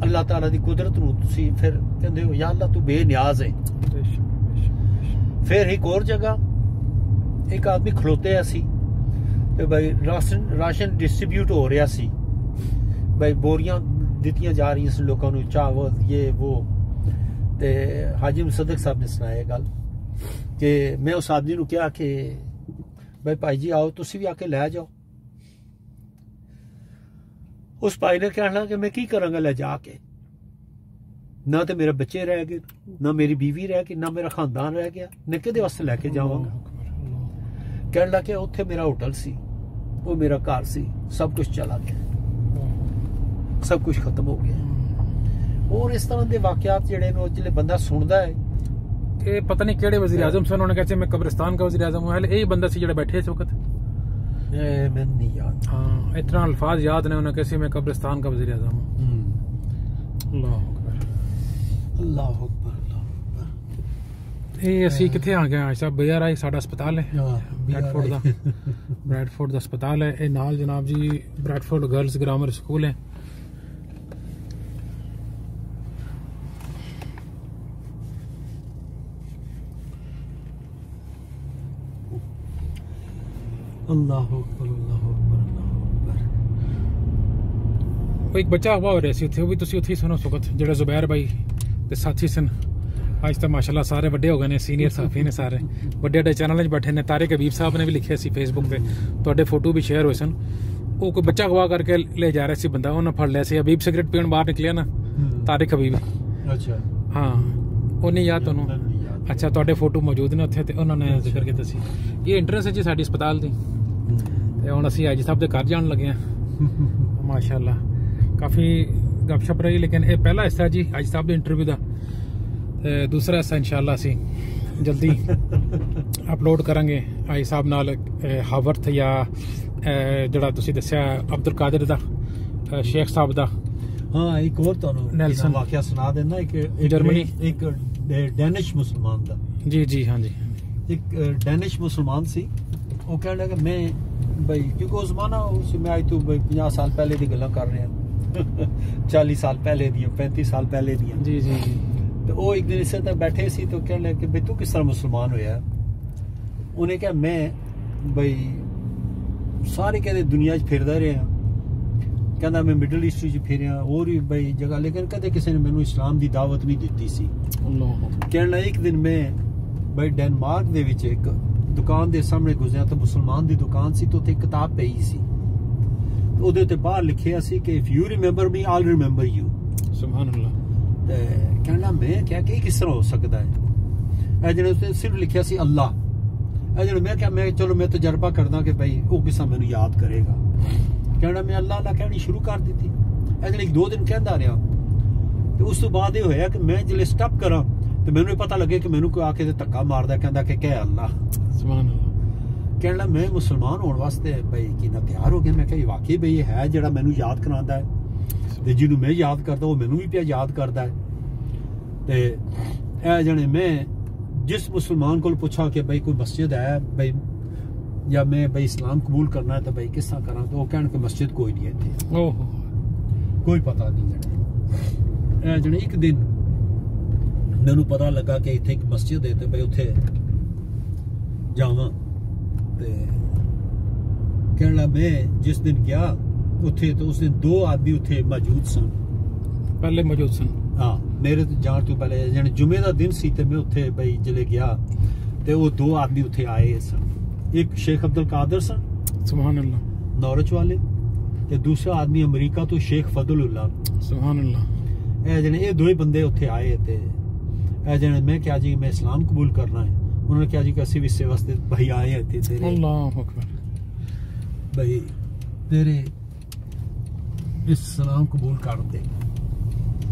अल्लाह ताला दी कुदरत नूं तुसी फिर कहंदे हो या अल्लाह तू बेनियाज है। फिर एक और जगह एक आदमी खलोते सी ते भाई राशन डिस्ट्रीब्यूट हो रहा सी, भाई बोरियां दित्तियां जा रही लोगों को चावल ये वो। ते हाजी मुसद्दक साहब ने सुनाया गल कि मैं उस आदमी को कहा कि भाई भाई जी आओ तुसी भी आके लै जाओ। उस भाई ने कहना कि मैं की करांगा ले जाके, ना तो मेरे बच्चे रह गए, ना मेरी बीवी रह गई, ना मेरा खानदान रह गया, मैं किहदे वास्ते लैके जावांगा। कहने लगे उत्थे मेरा होटल सी, वो मेरा घर सी, सब कुछ चला गया, सब कुछ खत्म हो गया। और इस तरह के वाकयात जिहड़े ने जिहड़े बंदा सुनदा है कि पता नहीं केड़े वज़ीर आज़म से उन्होंने कहा मैं कब्रिस्तान का वज़ीर आज़म हूं, यही बंदा सी जिहड़ा बैठे इस वक्त मैं नहीं याद। हाँ इतना अल्फाज याद ने उन्हें कैसे मैं कब्रिस्तान का वज़ीर आज़म हूं। अल्लाह अकबर, अल्लाह अकबर, अल्लाह अकबर। ये असी किथे आ गए आज साहब BRI साडा अस्पताल है ब्रैडफोर्ड दा, ब्रैडफोर्ड दा अस्पताल है। ये नाल जनाब जी ब्रैडफोर्ड गर्ल्स ग्रामर स्कूल है। अल्लाह अकबर, अल्लाह अकबर, अल्लाह अकबर। एक बच्चा हुआ हो रहा सी उत्थे, भी तुसी उत्थे सुनो सुगत जेड़ा जुबैर भाई ते साथी सन। आज तो माशाल्लाह सारे बड़े हो गए ने, सीनियर साफी ने सारे बड़े बड़े चैनल बैठे ने। तारिक हबीब साहब ने भी लिखे सी फेसबुक पे, तुहाडे फोटो भी शेयर हुए सन। वो कोई बच्चा गवा करके ले जा रहा सी बंदा, उन्हें फड़ लिया सी। हबीब सिगरेट पीण बाहर निकलिया ना, तारिक हबीब। अच्छा हाँ वो नहीं याद तुहानूं? अच्छा तुहाडे फोटो मौजूद ने उत्थे ते उन्होंने जिक्र कीता सी। ये एंट्रेंस है जी साडी अस्पताल दी। ते हुण असीं हाजी साहब दे घर जाण लगे हैं। माशाल्लाह काफ़ी गपशप रही, लेकिन ये पहला हिस्सा जी हाजी साहब के इंटरव्यू का। दूसरा हिस्सा इंशाल्लाह असीं जल्दी अपलोड करांगे हाजी साहब नाल हावर्थ या जिहड़ा तुसीं दस्सिया अब्दुल कादिर दा शेख साहब दा। हाँ एक और तुहानूं वाकया सुना देना। एक जर्मनी एक डैनिश मुसलमान दा। जी जी हाँ जी। एक डैनिश मुसलमान सी, वो कहने लगा मैं भाई क्योंकि उस जमाना मैं आज तो 50 साल पहले की गल्लां कर रहे हैं 40 साल पहले दी 35 साल पहले दी। जी जी जी। तो वो एक दिन इस तरह बैठे सी तो कहने लगे कि भाई तू किस तरह मुसलमान होया। उन्हें कहा मैं भाई सारे कहते दुनिया फिरदा रहा, कहना मैं मिडल ईस्ट फिरिया और भी भाई जगह, लेकिन कदे किसी ने मैनू इस्लाम की दावत नहीं दी सी। कहना एक दिन मैं भाई डेनमार्क दे विच एक दुकान दे सामने गुजरिया तो मुसलमान दी दुकान सी, तो उत्थे किताब पई सी, तो उहदे ते बाहर लिखिया सी कि if you remember me I will remember you. सुभान अल्लाह। ते कहना मैं क्या कि किस तरह हो सकता है, ए जिहड़े सिर्फ लिखिया सी अल्लाह। ए जिहड़े मैं क्या मैं चलो मैं तजर्बा करदा कि भाई वो किस तरह मैनू याद करेगा। कहना मैं अल्लाह अल्लाह कहनी शुरू कर दी थी। ए जिहड़े 1-2 दिन कहंदा रहा ਤੇ ਉਸ ਤੋਂ ਬਾਅਦ ਇਹ ਹੋਇਆ ਕਿ ਮੈਂ ਜਿਹੜੇ ਸਟੱਪ ਕਰਾਂ ਤੇ ਮੈਨੂੰ ਇਹ ਪਤਾ ਲੱਗੇ ਕਿ ਮੈਨੂੰ ਕੋਈ ਆ ਕੇ ਧੱਕਾ ਮਾਰਦਾ, ਕਹਿੰਦਾ ਕਿ ਕਹਿ ਅੱਲਾ ਸੁਭਾਨ ਅੱਲਾਹ। ਕਹਿਣ ਲੱਗਾ ਮੈਂ ਮੁਸਲਮਾਨ ਹੋਣ ਵਾਸਤੇ ਬਈ ਕੀ ਨਾ ਤਿਆਰ ਹੋ ਗਿਆ। ਮੈਂ ਕਿਹਾ ਵਾਕਈ ਬਈ ਇਹ ਹੈ ਜਿਹੜਾ ਮੈਨੂੰ ਯਾਦ ਕਰਾਉਂਦਾ ਹੈ, ਤੇ ਜਿਹਨੂੰ ਮੈਂ ਯਾਦ ਕਰਦਾ ਉਹ ਮੈਨੂੰ ਵੀ ਪਿਆ ਯਾਦ ਕਰਦਾ ਹੈ। ਤੇ ਇਹ ਜਣੇ ਮੈਂ जिस मुसलमान को पूछा कि भाई कोई मस्जिद है भाई या मैं भाई इस्लाम कबूल करना है तो भाई किस तरह करा, तो वो कहने कि मस्जिद कोई नहीं है इत्थे, कोई पता नहीं। जने एक दिन मैनू पता लगा कि इत्थे एक मस्जिद है तो भाई उत्थे जावां। ते कहने लगा मैं जिस दिन गया उत्थे तो उस दिन 2 आदमी उत्थे मौजूद सन, पहले मौजूद सन। हाँ मेरे तो जान तो पहले जाने जुमे का दिन सी ते मैं उत्थे बई जिले गया ते वो 2 आदमी उत्थे आए सन। एक शेख अब्दुल कादर सन सुभान अल्लाह नौरच वाले, ते दूसरा आदमी अमरीका तो शेख फजलुल्लाह सुभान अल्लाह। ए जने ये 2 ही बंदे उत्थे आए ते ए जने मैं क्या जी मैं इस्लाम कबूल करना है। उन्होंने क्या जी कैसे विसे वास्ते भाई आए हैं तेरे, अल्लाह अकबर, भाई तेरे इस्लाम कबूल कर दे।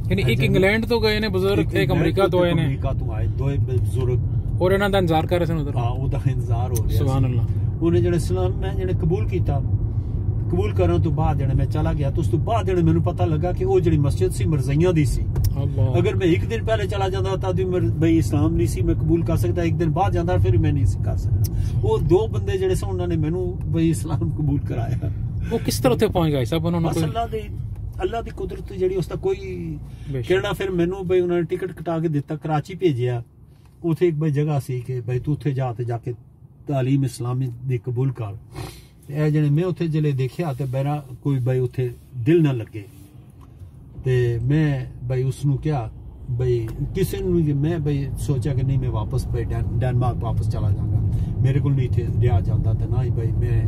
यानी एक इंग्लैंड तो गए ने बुजुर्ग, एक अमेरिका तो आए ने, अमेरिका तो आए 2 बुजुर्ग और इन्हां दा इंतजार कर रहे सन उधर। हां ओदा इंतजार हो रहा सुभान अल्लाह। उन्हें जने इस्लाम मैं जने कबूल कीता, कबूल करने तो बाद जने मैं चला गया तो उस तो बाद जने मैनू पता लगा कि वो जड़ी मस्जिद सी मरज़ियां दी सी। अगर मैं एक दिन पहले चला जाता था तो भाई इस्लाम नहीं सी मैं कबूल कर सकता, एक दिन बाद जाता फिर मैं नहीं कर सकता। वो 2 बंदे जड़े सन उन्होंने मैनू भाई इस्लाम कबूल कराया। वो किस तरह उत्थे पहुंच गए सब? उन्होंने अल्लाह दी कुदरत ਜਿਹੜੀ ਉਸਦਾ ਕੋਈ ਕਹਿਣਾ। ਫਿਰ ਮੈਨੂੰ ਬਈ ਉਹਨਾਂ ਨੇ ਟਿਕਟ ਕਟਾ ਕੇ ਦਿੱਤਾ, ਕਰਾਚੀ ਭੇਜਿਆ। ਉਥੇ ਇੱਕ ਬਈ ਜਗ੍ਹਾ ਸੀ ਕਿ ਬਈ ਤੂੰ ਉੱਥੇ ਜਾ ਕੇ ਤਾਲੀਮ ਇਸਲਾਮੀ ਦੀ ਕਬੂਲ ਕਰ। ਤੇ ਇਹ ਜਿਹੜੇ ਮੈਂ ਉੱਥੇ ਜਿਹੜੇ ਦੇਖਿਆ ਤੇ ਮੇਰਾ ਕੋਈ ਬਈ ਉੱਥੇ ਦਿਲ ਨਾ ਲੱਗੇ ਤੇ ਮੈਂ ਬਈ ਉਸ ਨੂੰ ਕਿਹਾ ਬਈ ਕਿਸੇ ਨੂੰ ਮੈਂ ਬਈ ਸੋਚਿਆ ਕਿ ਨਹੀਂ ਮੈਂ ਵਾਪਸ ਬਈ ਡੈਨਮਾਰਕ ਵਾਪਸ ਚਲਾ ਜਾਵਾਂਗਾ, ਮੇਰੇ ਕੋਲ ਨਹੀਂ ਇੱਥੇ ਰਿਹਾ ਜਾਂਦਾ ਤੇ ਨਾ ਹੀ ਬਈ ਮੈਂ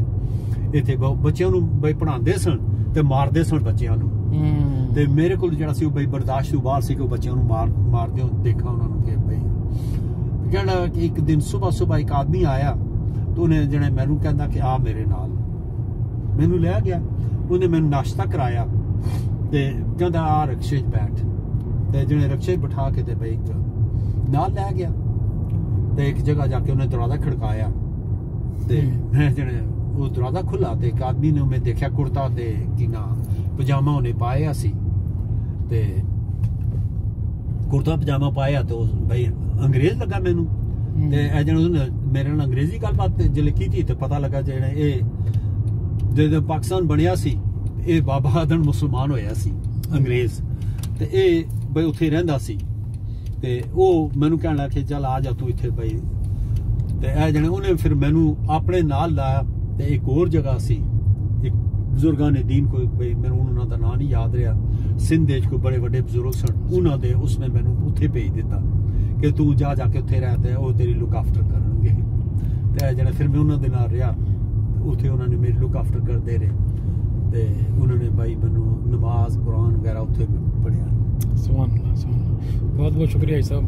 ਇੱਥੇ ਬੱਚਿਆਂ ਨੂੰ ਬਈ ਪੜ੍ਹਾਉਂਦੇ ਸਨ ਤੇ ਮਾਰਦੇ ਸਨ ਬੱਚਿਆਂ ਨੂੰ। ਤੇ ਮੇਰੇ ਕੋਲ ਜਿਹੜਾ ਸੀ ਉਹ ਬਈ ਬਰਦਾਸ਼ਤ ਤੋਂ ਬਾਹਰ ਸੀ ਕਿ ਉਹ ਬੱਚਿਆਂ ਨੂੰ ਮਾਰਦੇ ਹੋ ਦੇਖਾ ਉਹਨਾਂ ਨੂੰ ਕਿ ਬਈ कहना कि एक दिन सुबह सुबह एक आदमी आया तो उन्हें जने मैनू कहता कि आ मेरे नाल, मैनू ले गया, उन्हें मैनू नाश्ता कराया ते कहता आ रिक्शे च बैठ, ते जने रिक्शे बिठा के ते भाई नाल ले गया ते एक जगह जाके उन्हें दरवाजा खड़काया ते मैं जने वो दरवाजा खुला ते एक आदमी ने मैं देखा कुर्ता ते की ना पजामा उन्हें पाया सी ते कुर्ता पजामा पाया तो भाई अंग्रेज लगा मैनू ते जने मेरे नाल अंग्रेजी गलबात जिले की तो पता लगा जेने ए जो पाकिस्तान बनिया सी ए बाबा आदम मुसलमान होया सी अंग्रेज ते ए भाई उत्थे रहिंदा सी ते ओ मैनू कहण लगा कि चल आ जा तू इत्थे भाई ते ए जने उन्हें फिर मैनू अपने नाल लाया ते एक और जगह सी एक बुजुर्गां ने दीन कोई भाई मैनू उन्हां दा नाम नहीं याद रहा, सिंध दे कोई बड़े बड़े बुजुर्ग सन उन्हां दे उसने मैनू उत्थे भेज दिता कि तू जाके उत्थे रहते वो तेरी लुक आफ्टर करनगे ते जने फिर मैं उन्हां दे नाल रहा उत्थे उन्होंने मेरी लुक आफ्टर करते रहे ते उन्होंने भाई मैनू नमाज कुरान वगैरह उत्थे पढ़िया। सुभान अल्लाह, बहुत बहुत शुक्रिया साहब।